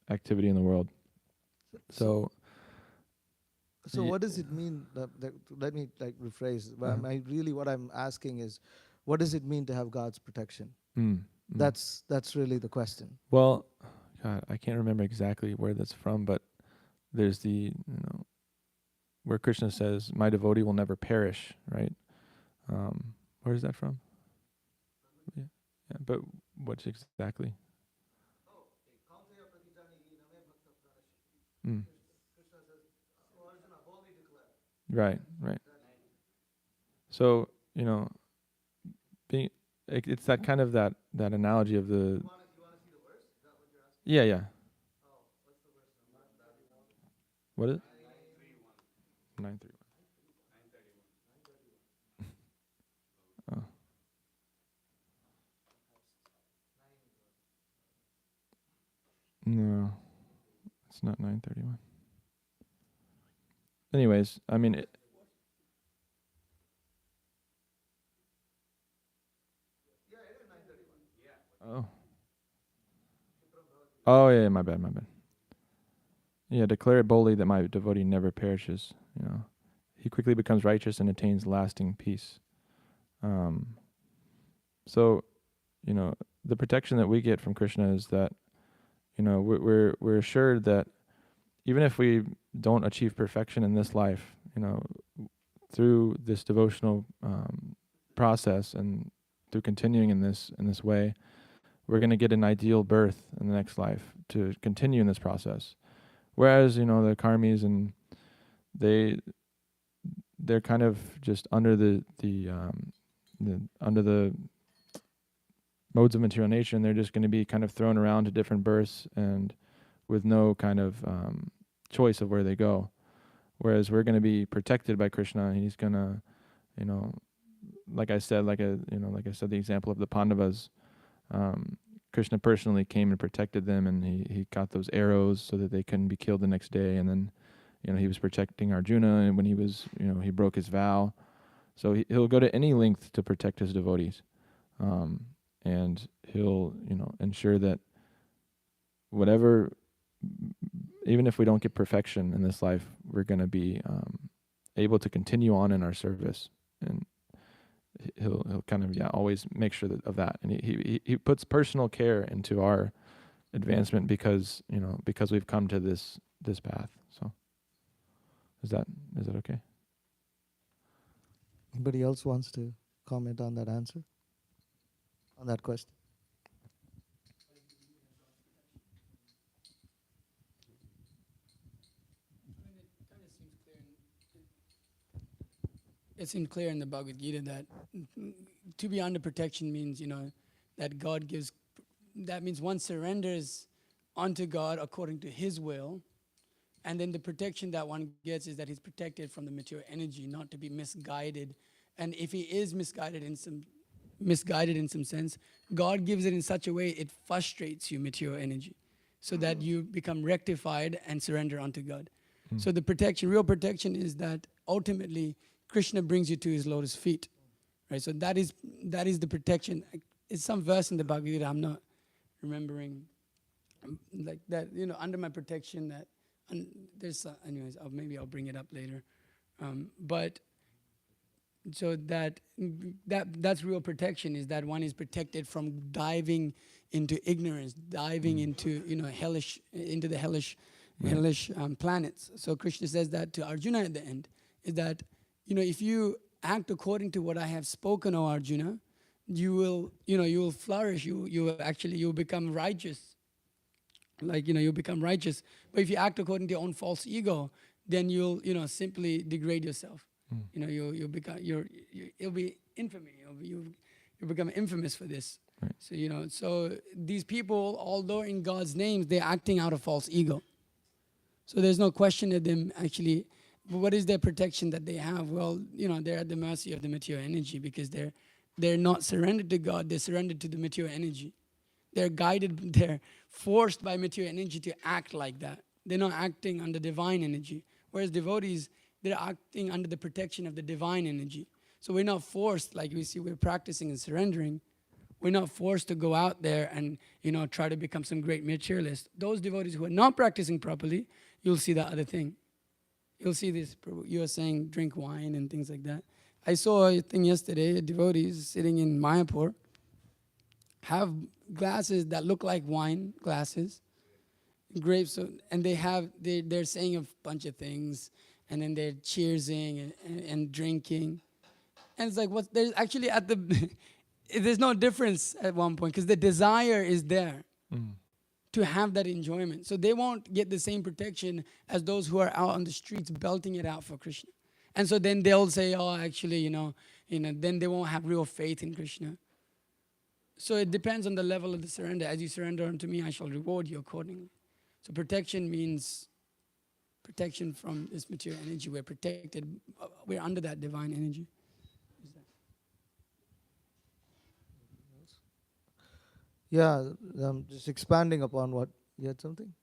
activity in the world. So What does it mean? Let me rephrase. Uh-huh. What I'm asking is, what does it mean to have God's protection? Mm. That's really the question. Well, God, I can't remember exactly where that's from, but there's the where Krishna says, "My devotee will never perish." Right? Where is that from? Yeah, but what's exactly? Mm. Right. So being it's that kind of that analogy of the. Yeah, yeah. What is it? 931. Oh. No, it's not 931. Anyways, I mean, oh. Oh, yeah, my bad, my bad. Yeah, declare it boldly that my devotee never perishes. You know, he quickly becomes righteous and attains lasting peace. Um, so, you know, the protection that we get from Krishna is that, you know, we're assured that even if we don't achieve perfection in this life, you know, through this devotional process and through continuing in this way, we're going to get an ideal birth in the next life to continue in this process. Whereas, you know, the karmis and they're kind of just under the under the modes of material nature, and they're just going to be kind of thrown around to different births and with no kind of choice of where they go. Whereas we're going to be protected by Krishna, and he's going to, you know, like I said, like I said, the example of the Pandavas, Krishna personally came and protected them, and he got those arrows so that they couldn't be killed the next day. And then, you know, he was protecting Arjuna, and when he was, you know, he broke his vow. So he'll go to any length to protect his devotees. And he'll, you know, ensure that whatever, even if we don't get perfection in this life, we're going to be able to continue on in our service. And he'll kind of, yeah, always make sure of that. And he puts personal care into our advancement because, you know, because we've come to this path. So is that okay? Anybody else wants to comment on that answer? On that question? It seems clear in the Bhagavad Gita that to be under protection means, you know, that God gives, that means one surrenders unto God according to his will. And then the protection that one gets is that he's protected from the material energy, not to be misguided. And if he is misguided in some sense, God gives it in such a way it frustrates you, material energy, so that you become rectified and surrender unto God. So the protection, real protection, is that ultimately Krishna brings you to his lotus feet, right? So that is the protection. It's some verse in the Bhagavad Gita, I'm not remembering, like that, you know, under my protection that, there's, anyways, maybe I'll bring it up later. But so that's real protection, is that one is protected from diving into ignorance, diving into, you know, into the hellish planets. So Krishna says that to Arjuna at the end, is that, you know, if you act according to what I have spoken, O Arjuna, you will flourish. You'll become righteous. Like, you know, you'll become righteous. But if you act according to your own false ego, then you'll, you know, simply degrade yourself. You know, you'll become, it'll be infamy. You'll become infamous for this. Right. So, you know, so these people, although in God's names, they're acting out of false ego. So there's no question of them actually. What is their protection that they have? Well, you know, they're at the mercy of the material energy, because they're not surrendered to God. They're surrendered to the material energy. They're guided. They're forced by material energy to act like that. They're not acting under divine energy. Whereas devotees, they're acting under the protection of the divine energy. So we're not forced, like we see, we're practicing and surrendering. We're not forced to go out there and, you know, try to become some great materialist. Those devotees who are not practicing properly, you'll see that other thing. You'll see this, you were saying drink wine and things like that. I saw a thing yesterday, devotees sitting in Mayapur have glasses that look like wine glasses, grapes, and they're saying a bunch of things, and then they're cheersing and drinking. And it's like, there's actually there's no difference at one point, because the desire is there to have that enjoyment. So they won't get the same protection as those who are out on the streets belting it out for Krishna. And so then they'll say, oh, actually, you know, then they won't have real faith in Krishna. So it depends on the level of the surrender. As you surrender unto me, I shall reward you accordingly. So protection means protection from this material energy. We're protected. We're under that divine energy. Yeah, just expanding upon what you had something.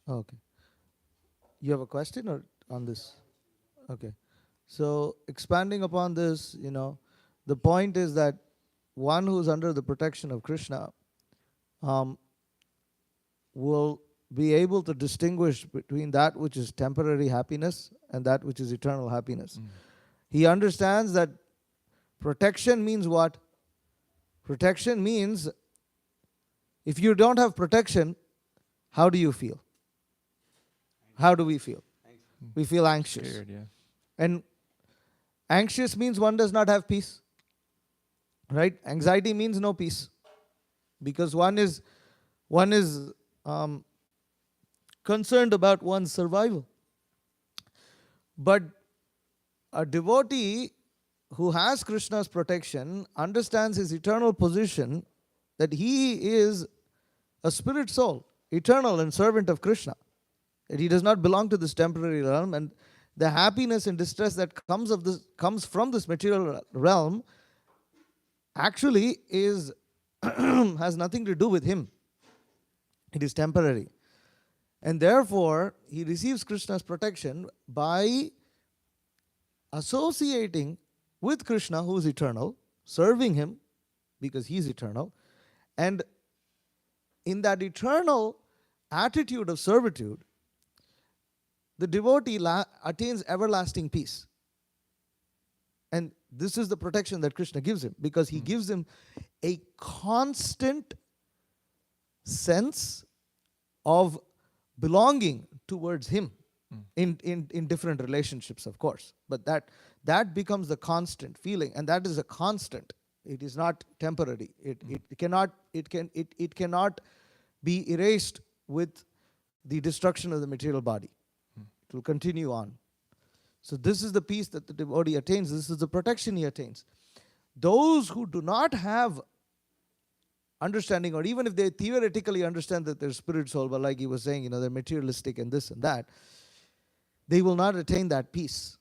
Okay, you have a question or on this? Okay, so expanding upon this, the point is that one who's under the protection of Krishna um, will be able to distinguish between that which is temporary happiness and that which is eternal happiness. He understands that protection means what? Protection means if you don't have protection, how do you feel? How do we feel? We feel anxious. Scared, yeah. And anxious means one does not have peace. Right? Anxiety means no peace. Because one is concerned about one's survival. But a devotee who has Krishna's protection understands his eternal position, that he is a spirit soul, eternal and servant of Krishna. That he does not belong to this temporary realm, and the happiness and distress that comes from this material realm actually is has nothing to do with him. It is temporary. And therefore, he receives Krishna's protection by associating with Krishna, who is eternal, serving him because he is eternal. And in that eternal attitude of servitude, the devotee attains everlasting peace. And this is the protection that Krishna gives him, because he gives him a constant sense of belonging towards him in different relationships, of course. But that becomes the constant feeling, and that is a constant. It is not temporary. It cannot be erased with the destruction of the material body. It will continue on. So this is the peace that the devotee attains. This is the protection he attains. Those who do not have understanding, or even if they theoretically understand that they're spirit soul, but like he was saying, they're materialistic and this and that, they will not attain that peace.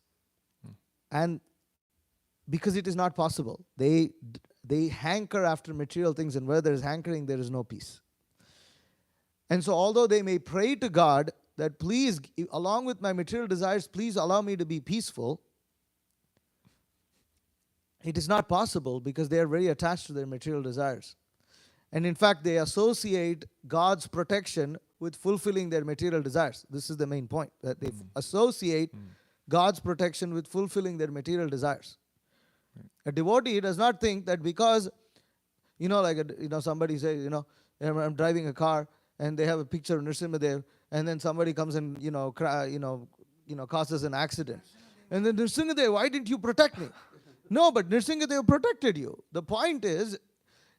And because it is not possible, they hanker after material things, and where there is hankering, there is no peace. And so although they may pray to God that please, along with my material desires, please allow me to be peaceful, it is not possible because they are very attached to their material desires. And in fact, they associate God's protection with fulfilling their material desires. This is the main point, that they associate God's protection with fulfilling their material desires. A devotee does not think that because, somebody says, I'm driving a car and they have a picture of Nrsimhadev, and then somebody comes and, causes an accident. And then Nrsimhadev, why didn't you protect me? No, but Nrsimhadev protected you. The point is,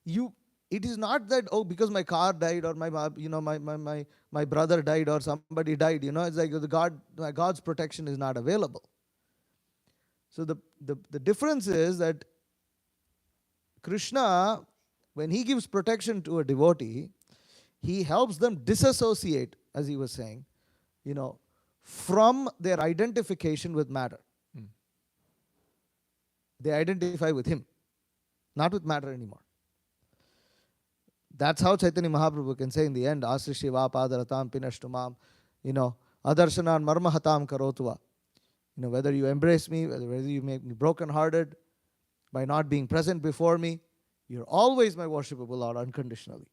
it is not that, because my car died, or my brother died, or somebody died, it's like God's protection is not available. So the difference is that Krishna, when he gives protection to a devotee, he helps them disassociate, as he was saying, from their identification with matter. They identify with him, not with matter anymore. That's how Chaitanya Mahaprabhu can say in the end, Asrishi vapadaratam pinashtumam, adarsanan marmahatam karotva. Whether you embrace me, whether you make me brokenhearted by not being present before me, you're always my worshipable Lord unconditionally.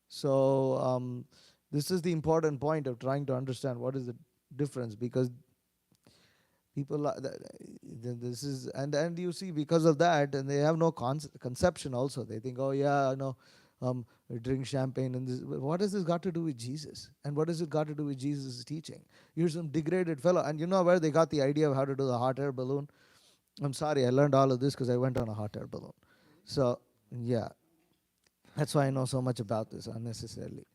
So this is the important point of trying to understand what is the difference, because people, this is, and you see, because of that, and they have no conception also. They think, we drink champagne, and this. What has this got to do with Jesus? And what has it got to do with Jesus' teaching? You're some degraded fellow. And you know where they got the idea of how to do the hot air balloon? I'm sorry, I learned all of this because I went on a hot air balloon. So, yeah. That's why I know so much about this unnecessarily.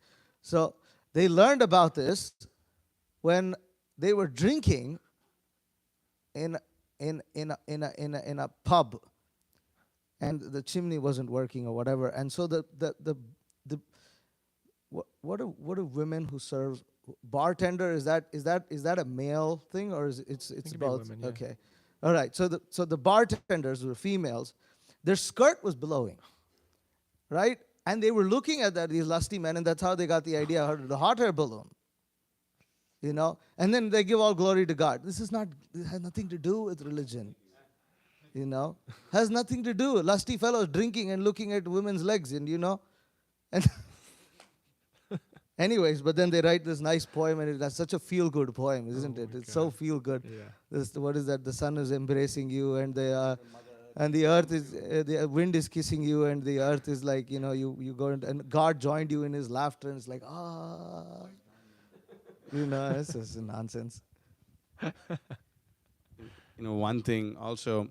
So, they learned about this when they were drinking in a pub, and the chimney wasn't working or whatever. And so the what do women who serve bartender, is that a male thing, or is it's could be both? women, yeah. Okay, all right. So the bartenders were females. Their skirt was blowing, right? And they were looking at these lusty men, and that's how they got the idea of the hot air balloon. And then they give all glory to God. This has nothing to do with religion. Has nothing to do. Lusty fellows drinking and looking at women's legs, and anyways, but then they write this nice poem, and that's such a feel-good poem, isn't it? my It's so God. feel-good. Yeah. What is that? The sun is embracing you, and the earth is the wind is kissing you, and the earth is like, you go and God joined you in His laughter, and it's like, it's just nonsense. One thing also,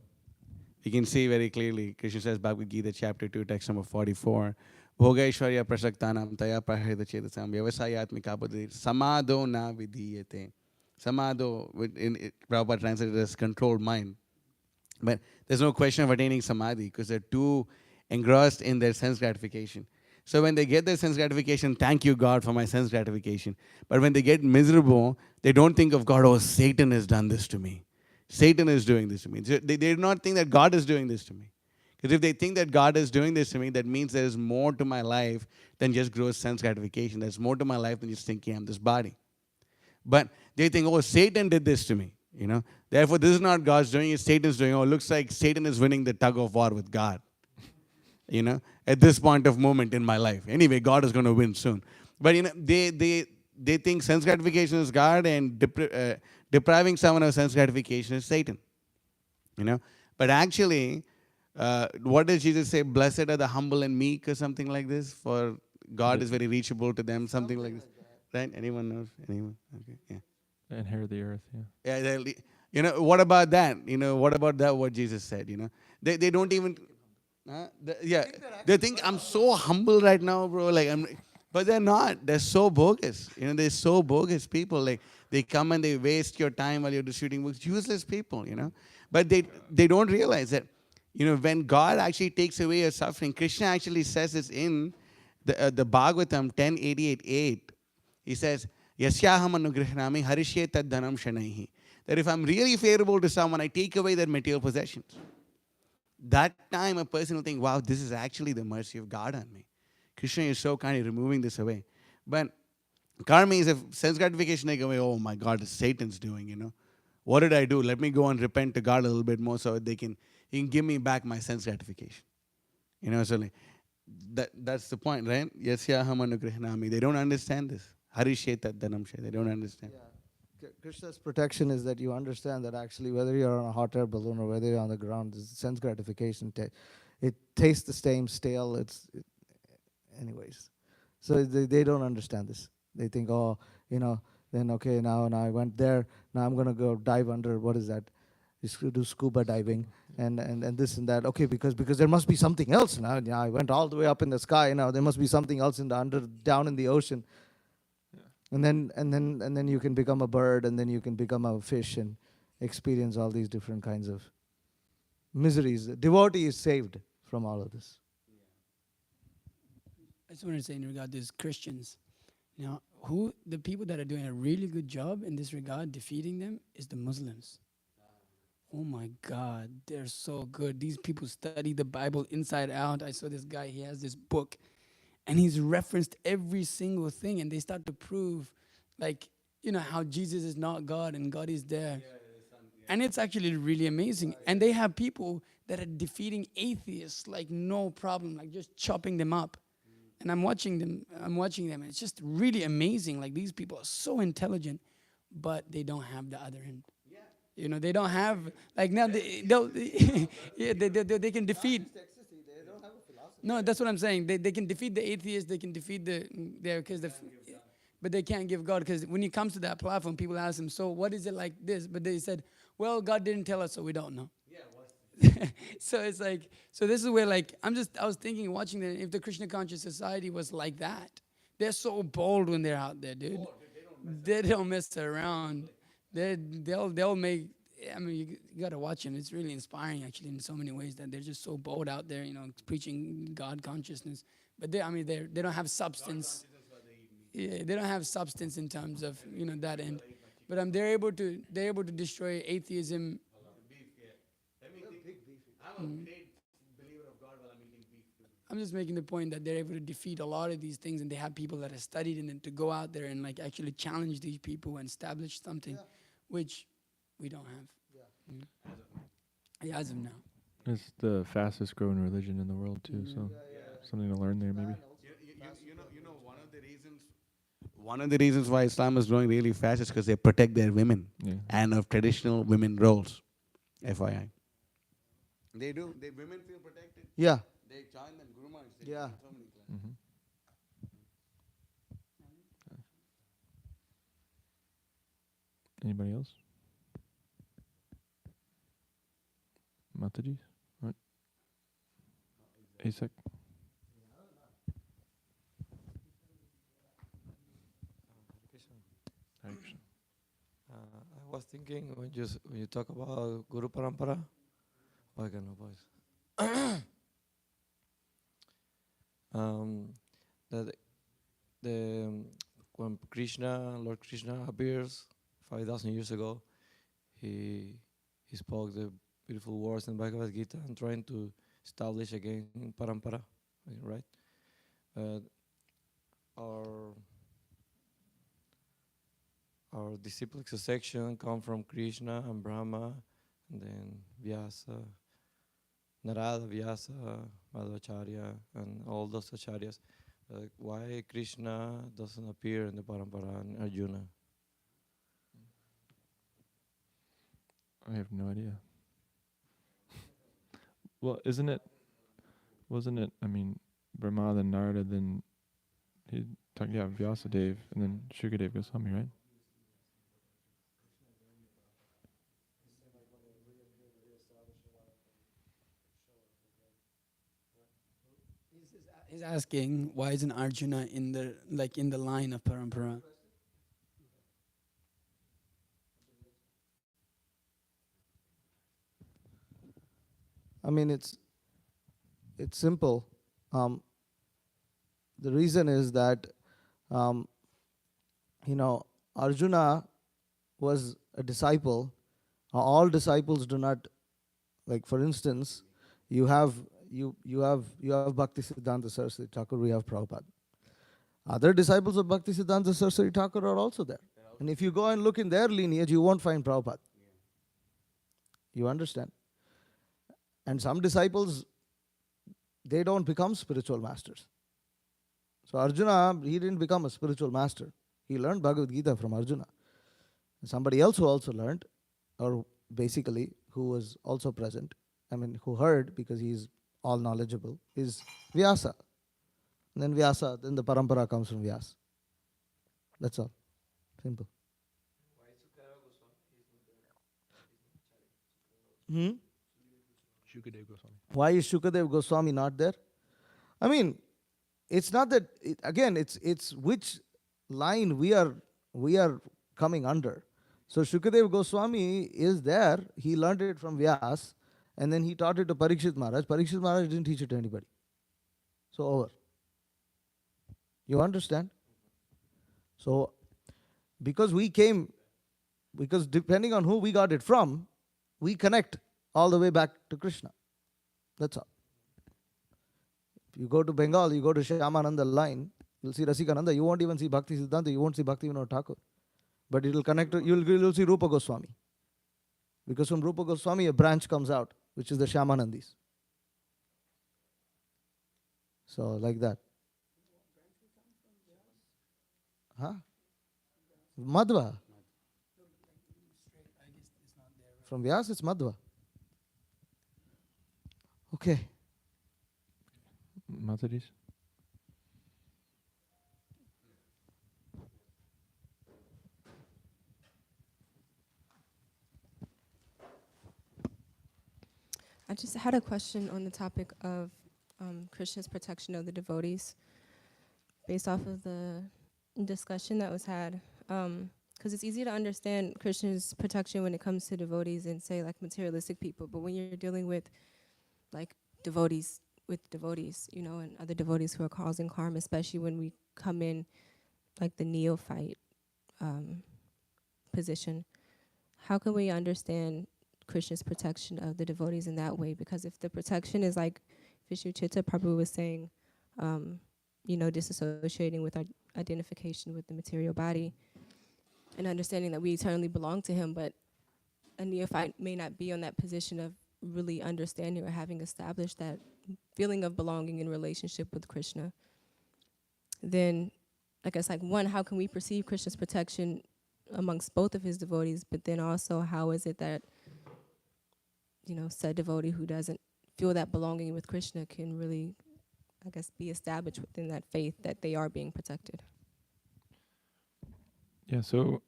you can see very clearly, Krishna says, Bhagavad Gita, chapter 2, text number 44, Bhogaishwarya prasaktanam taya prahita chedasam vyavasayatmika buddhi samado na vidhiyate. Samado, Prabhupada translated as controlled mind. But there's no question of attaining samadhi because they're too engrossed in their sense gratification. So when they get their sense gratification, thank you, God, for my sense gratification. But when they get miserable, they don't think of God, oh, Satan has done this to me. Satan is doing this to me. They do not think that God is doing this to me. Because if they think that God is doing this to me, that means there is more to my life than just gross sense gratification. There's more to my life than just thinking I'm this body. But they think, oh, Satan did this to me. Therefore, this is not God's doing, it's Satan's doing. Oh, it looks like Satan is winning the tug of war with God. At this point of moment in my life. Anyway, God is going to win soon. But they think sense gratification is God, and depriving someone of sense gratification is Satan. But actually, what does Jesus say? Blessed are the humble and meek, or something like this. For God is very reachable to them, something like this. Right? Anyone knows? Anyone? Okay. Yeah. Inherit the earth. Yeah. Yeah. What about that? What about that? What Jesus said? They don't even. They think I'm so humble right now, bro. But they're not. They're so bogus. They're so bogus people. Like, they come and they waste your time while you're distributing books. Useless people. But they don't realize that. When God actually takes away your suffering, Krishna actually says this in the Bhagavatam 10:88:8. He says, Yasyaham anugrahnami harishye tad dhanam shanaihi. That if I'm really favorable to someone, I take away their material possessions. That time a person will think, wow, this is actually the mercy of God on me. Krishna is so kind of removing this away. But karma is, if sense gratification take away, oh my God, it's Satan's doing, What did I do? Let me go and repent to God a little bit more so he can give me back my sense gratification. So that's the point, right? Yasyaham anugrahnami. They don't understand this. Harishe tad dhanam she. They don't understand. Yeah. Krishna's protection is that you understand that actually whether you're on a hot air balloon or whether you're on the ground, sense gratification, it tastes the same, stale. Anyways. So they don't understand this. They think, then okay, now I went there, now I'm going to go dive under, what is that? You do scuba diving and this and that. Okay, because there must be something else now. Yeah, I went all the way up in the sky. Now there must be something else down in the ocean. And then you can become a bird, and then you can become a fish and experience all these different kinds of miseries. The devotee is saved from all of this. I just wanted to say in regard to these Christians, the people that are doing a really good job in this regard, defeating them, is the Muslims. Oh my God, they're so good. These people study the Bible inside out. I saw this guy, he has this book, and he's referenced every single thing, and they start to prove, how Jesus is not God and God is there. And it's actually really amazing. And they have people that are defeating atheists like no problem, like just chopping them up. And I'm watching them, and it's just really amazing. Like, these people are so intelligent, but they don't have the other end. They don't have, now they can defeat. No, that's what I'm saying. They can defeat the atheists, they can defeat but they can't give God, because when it comes to that platform, people ask them, so what is it like this? But they said, well, God didn't tell us, so we don't know. So it's like, so this is where, I was thinking, watching them, if the Krishna conscious society was like that, they're so bold when they're out there, dude. They don't mess around. They'll make I mean, you got to watch them. It's really inspiring, actually, in so many ways, that they're just so bold out there, preaching God consciousness. But they don't have substance. Yeah, they don't have substance in terms of that end. But they're able to destroy atheism. I'm just making the point that they're able to defeat a lot of these things, and they have people that have studied and then to go out there and actually challenge these people and establish something, which we don't have. Yeah, as of now. It's the fastest growing religion in the world too, so something to learn there maybe. One of the reasons why Islam is growing really fast is because they protect their women Yeah. and of traditional women roles. FYI. They do. Women feel protected. Yeah. They join them, Gurumans. Yeah. So many classes. Mhm. Anybody else? Mataji? What? Asek? Hare Krishna. I was thinking when you talk about Guru Parampara, I got no voice. That when Lord Krishna appears 5,000 years ago, he spoke the beautiful words in Bhagavad Gita and trying to establish again Parampara, right? Our disciplic succession come from Krishna and Brahma, and then Vyasa, Narada, Vyasa, Madhvacharya, and all those acharyas. Why Krishna doesn't appear in the Parampara and Arjuna? I have no idea. Well, wasn't it, Brahma, then Narada, then Vyasadeva, and then Shukadev Goswami, right? He's asking, why isn't Arjuna in the line of Parampara? I mean, it's simple. The reason is that Arjuna was a disciple. All disciples do not, like, for instance, you have Bhakti Siddhanta Saraswati Thakur, we have Prabhupada. Other disciples of Bhakti Siddhanta Saraswati Thakur are also there. And if you go and look in their lineage, you won't find Prabhupada. You understand? And some disciples, they don't become spiritual masters. So Arjuna, he didn't become a spiritual master. He learned Bhagavad Gita from Arjuna. And somebody else who also learned, or basically who was also present, who heard because he's all knowledgeable, is Vyasa. And then Vyasa, then the parampara comes from Vyasa. That's all. Simple. Shukadev Goswami. Why is Shukadev Goswami not there? It's not that, it's which line we are coming under. So Shukadev Goswami is there. He learned it from Vyas, and then he taught it to Parikshit Maharaj. Parikshit Maharaj didn't teach it to anybody. So over. You understand? So because depending on who we got it from, we connect all the way back to Krishna. That's all. If you go to Bengal, you go to Shyamananda line, you'll see Rasikananda. You won't even see Bhakti Siddhanta, you won't see Bhakti Vinod Thakur. But it will connect to, you'll see Rupa Goswami. Because from Rupa Goswami, a branch comes out, which is the Shyamanandis. So, like that. Huh? Madhva. From Vyas, it's Madhva. Okay. Mataji's? I just had a question on the topic of Krishna's protection of the devotees based off of the discussion that was had. Because Because it's easy to understand Krishna's protection when it comes to devotees and say like materialistic people, but when you're dealing with like devotees with devotees, you know, and other devotees who are causing harm, especially when we come in like the neophyte position, how can we understand Krishna's protection of the devotees in that way? Because if the protection is like Vishnu Chitta Prabhu was saying, you know, disassociating with our identification with the material body and understanding that we eternally belong to him, but a neophyte may not be on that position of really understanding or having established that feeling of belonging in relationship with Krishna, then I guess like one, how can we perceive Krishna's protection amongst both of his devotees, but then also how is it that, you know, said devotee who doesn't feel that belonging with Krishna can really, I guess, be established within that faith that they are being protected? Yeah, so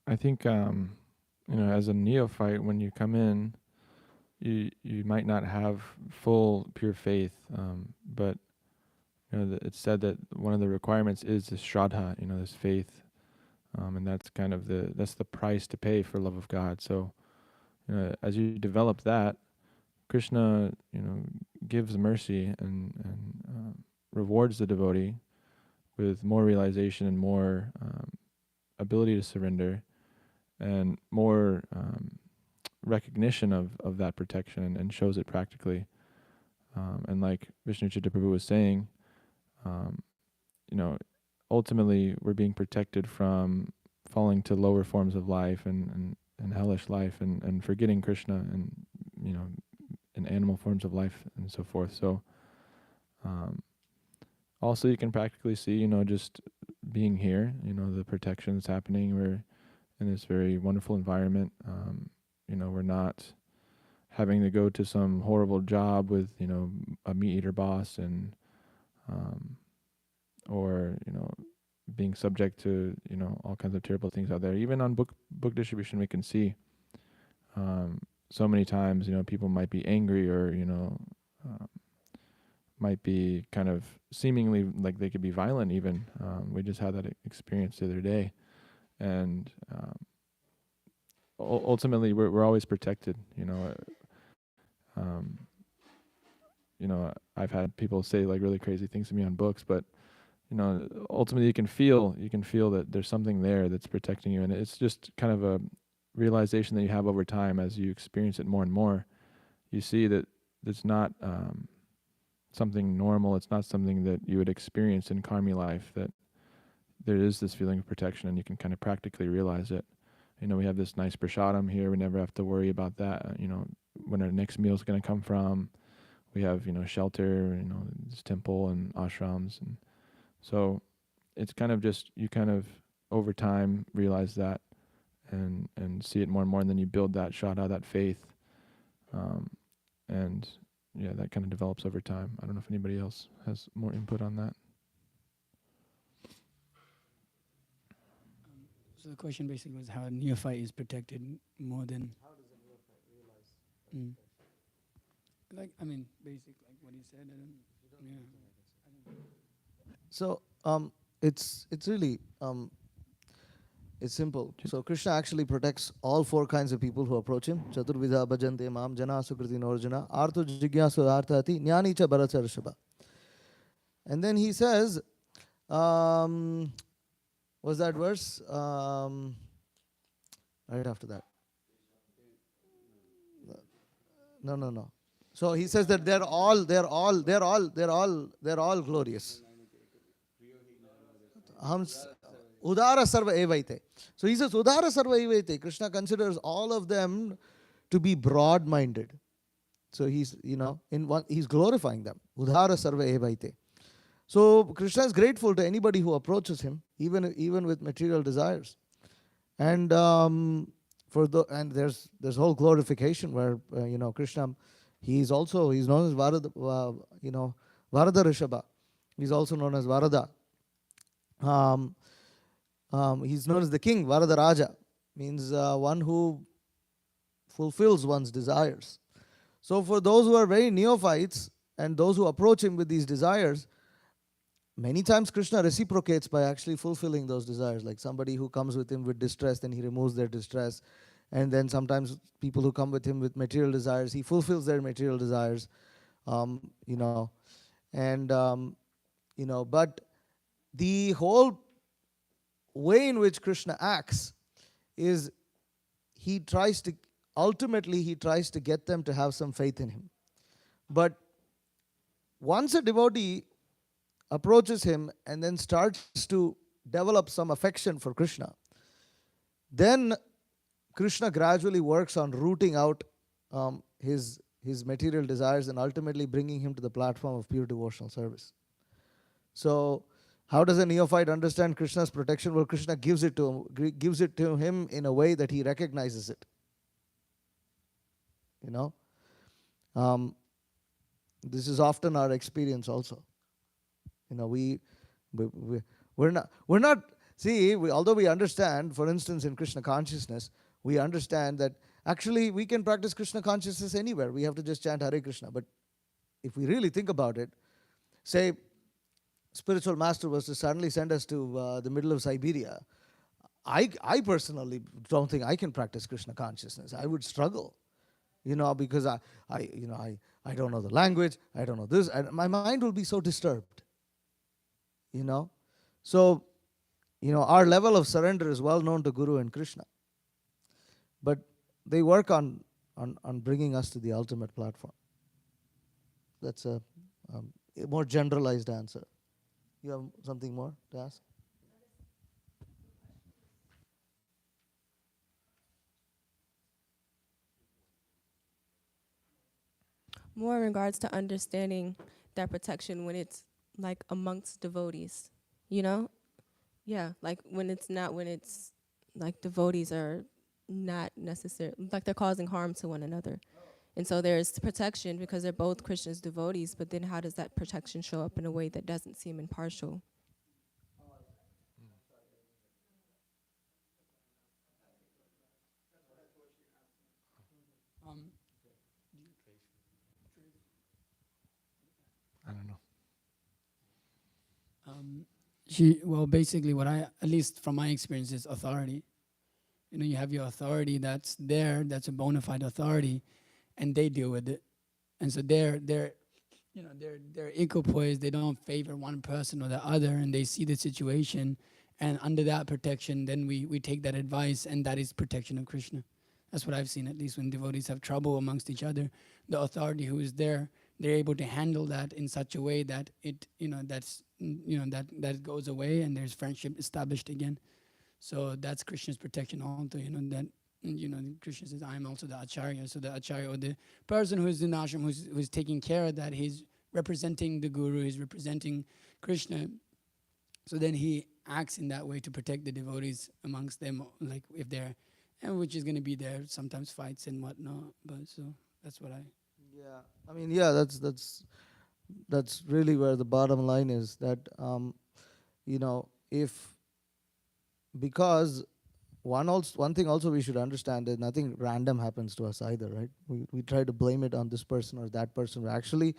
I think you know, as a neophyte, when you come in, you might not have full pure faith, but you know, it's said that one of the requirements is this shraddha, you know, this faith, and that's kind of that's the price to pay for love of God. So, you know, as you develop that, Krishna, you know, gives mercy and rewards the devotee with more realization and more ability to surrender and more recognition of that protection and shows it practically. And like Vishnu Chitta Prabhu was saying, you know, ultimately we're being protected from falling to lower forms of life and hellish life and forgetting Krishna and, you know, in animal forms of life and so forth. So also you can practically see, you know, just being here, you know, the protection that's happening. We're in this very wonderful environment. You know, we're not having to go to some horrible job with, you know, a meat eater boss and or, you know, being subject to, you know, all kinds of terrible things out there. Even on book distribution, we can see so many times, you know, people might be angry or, you know, might be kind of seemingly like they could be violent even. We just had that experience the other day. And ultimately, we're always protected, you know. You know, I've had people say like really crazy things to me on books, but you know, ultimately you can feel that there's something there that's protecting you, and it's just kind of a realization that you have over time as you experience it more and more. You see that it's not something normal. It's not something that you would experience in karmi life. That there is this feeling of protection, and you can kind of practically realize it. You know, we have this nice prasadam here. We never have to worry about that. You know, when our next meal is going to come from. We have, you know, shelter, you know, this temple and ashrams. And so it's kind of just, you kind of over time realize that and see it more and more. And then you build that shraddha, that faith. And yeah, that kind of develops over time. I don't know if anybody else has more input on that. So the question basically was how a neophyte is protected more than. How does a neophyte realize? Like, I mean, basic, like what he said. So it's really it's simple. So Krishna actually protects all four kinds of people who approach him. Chaturvidha bhajante mam jana sukriti norjana artho jigyasu arthati jnani cha bharatarshaba. And then he says, what's that verse? Right after that. No. So he says that they're all glorious. Udara sarva evaite. So he says Udara sarva evaite. Krishna considers all of them to be broad-minded. So he's, you know, he's glorifying them. Udara sarva evaite. So Krishna is grateful to anybody who approaches him, even with material desires. And there's whole glorification where you know, Krishna, he's known as Varada, you know, Varada Rishabha. He's also known as Varada. He's known as the king. Varada Raja means one who fulfills one's desires. So for those who are very neophytes and those who approach him with these desires, many times Krishna reciprocates by actually fulfilling those desires. Like somebody who comes with him with distress, then he removes their distress. And then sometimes people who come with him with material desires, he fulfills their material desires. You know, and but the whole way in which Krishna acts is he tries to ultimately he tries to get them to have some faith in him. But once a devotee approaches him and then starts to develop some affection for Krishna, then Krishna gradually works on rooting out his material desires and ultimately bringing him to the platform of pure devotional service. So, how does a neophyte understand Krishna's protection? Well, Krishna gives it to him in a way that he recognizes it. You know, this is often our experience also. You know, we're not. See, although we understand, for instance, in Krishna consciousness, we understand that actually we can practice Krishna consciousness anywhere. We have to just chant Hare Krishna. But if we really think about it, say, spiritual master was to suddenly send us to the middle of Siberia, I personally don't think I can practice Krishna consciousness. I would struggle, because I don't know the language, I don't know this, and my mind will be so disturbed, So, our level of surrender is well known to Guru and Krishna, but they work on bringing us to the ultimate platform. That's a more generalized answer. You have something more to ask? More in regards to understanding that protection when it's like amongst devotees, Yeah, like when it's like devotees are not necessary, like they're causing harm to one another. And so there's protection because they're both Krishna's devotees, but then how does that protection show up in a way that doesn't seem impartial? I don't know. Basically what at least from my experience, is authority. You have your authority that's there, that's a bona fide authority, and they deal with it. And so they're equipoised, they don't favor one person or the other, and they see the situation, and under that protection, then we take that advice, and that is protection of Krishna. That's what I've seen, at least when devotees have trouble amongst each other. The authority who is there, they're able to handle that in such a way that that goes away and there's friendship established again. So that's Krishna's protection also, that Krishna says, I am also the Acharya. So the Acharya, or the person who is in the ashram, who's taking care of that, he's representing the Guru, he's representing Krishna. So then he acts in that way to protect the devotees amongst them, like if they're, and which is going to be there, sometimes fights and whatnot. But so that's what I... Yeah, I mean, that's really where the bottom line is, that, because one thing also we should understand is nothing random happens to us either, right? We try to blame it on this person or that person, but actually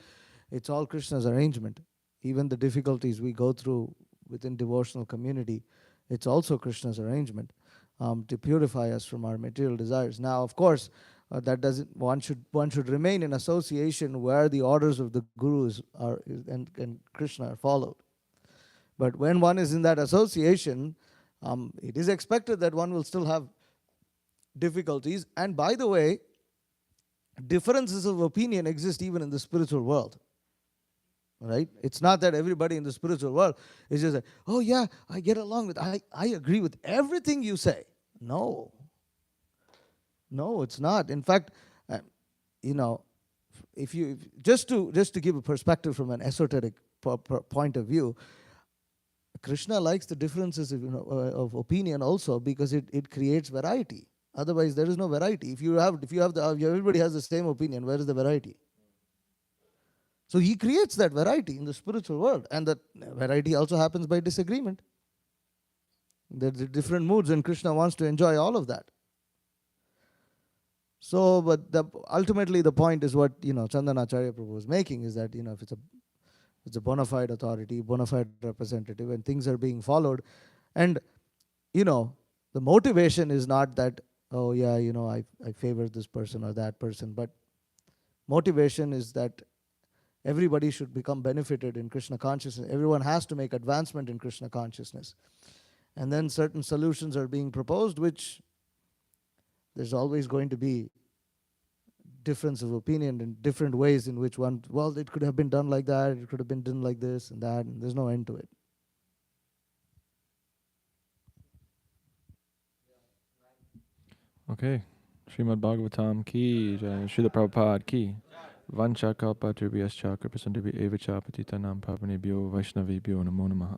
it's all Krishna's arrangement. Even the difficulties we go through within devotional community, it's also Krishna's arrangement to purify us from our material desires. Now, of course, that doesn't. One should remain in association where the orders of the gurus and Krishna are followed. But when one is in that association, it is expected that one will still have difficulties. And by the way, differences of opinion exist even in the spiritual world. Right? It's not that everybody in the spiritual world is just like, oh yeah, I get along with, I agree with everything you say. No, it's not. In fact, if you just to give a perspective from an esoteric point of view, Krishna likes the differences of opinion also, because it creates variety. Otherwise, there is no variety. If everybody has the same opinion, where is the variety? So he creates that variety in the spiritual world, and that variety also happens by disagreement. There's different moods, and Krishna wants to enjoy all of that. So, but ultimately the point is what Chandanacharya Prabhu was making, is that if it's It's a bona fide authority, bona fide representative, and things are being followed. And, the motivation is not that, oh, yeah, I favor this person or that person, but motivation is that everybody should become benefited in Krishna consciousness. Everyone has to make advancement in Krishna consciousness. And then certain solutions are being proposed, which there's always going to be difference of opinion in different ways in which one, well, it could have been done like that, it could have been done like this and that, and there's no end to it. Okay. Srimad Bhagavatam ki, Jai Srila Prabhupada ki. Vancha kalpa tribhyascha kripasantribhya evacha patitanam pavanebhyo vaishnavebhyo namo namaha.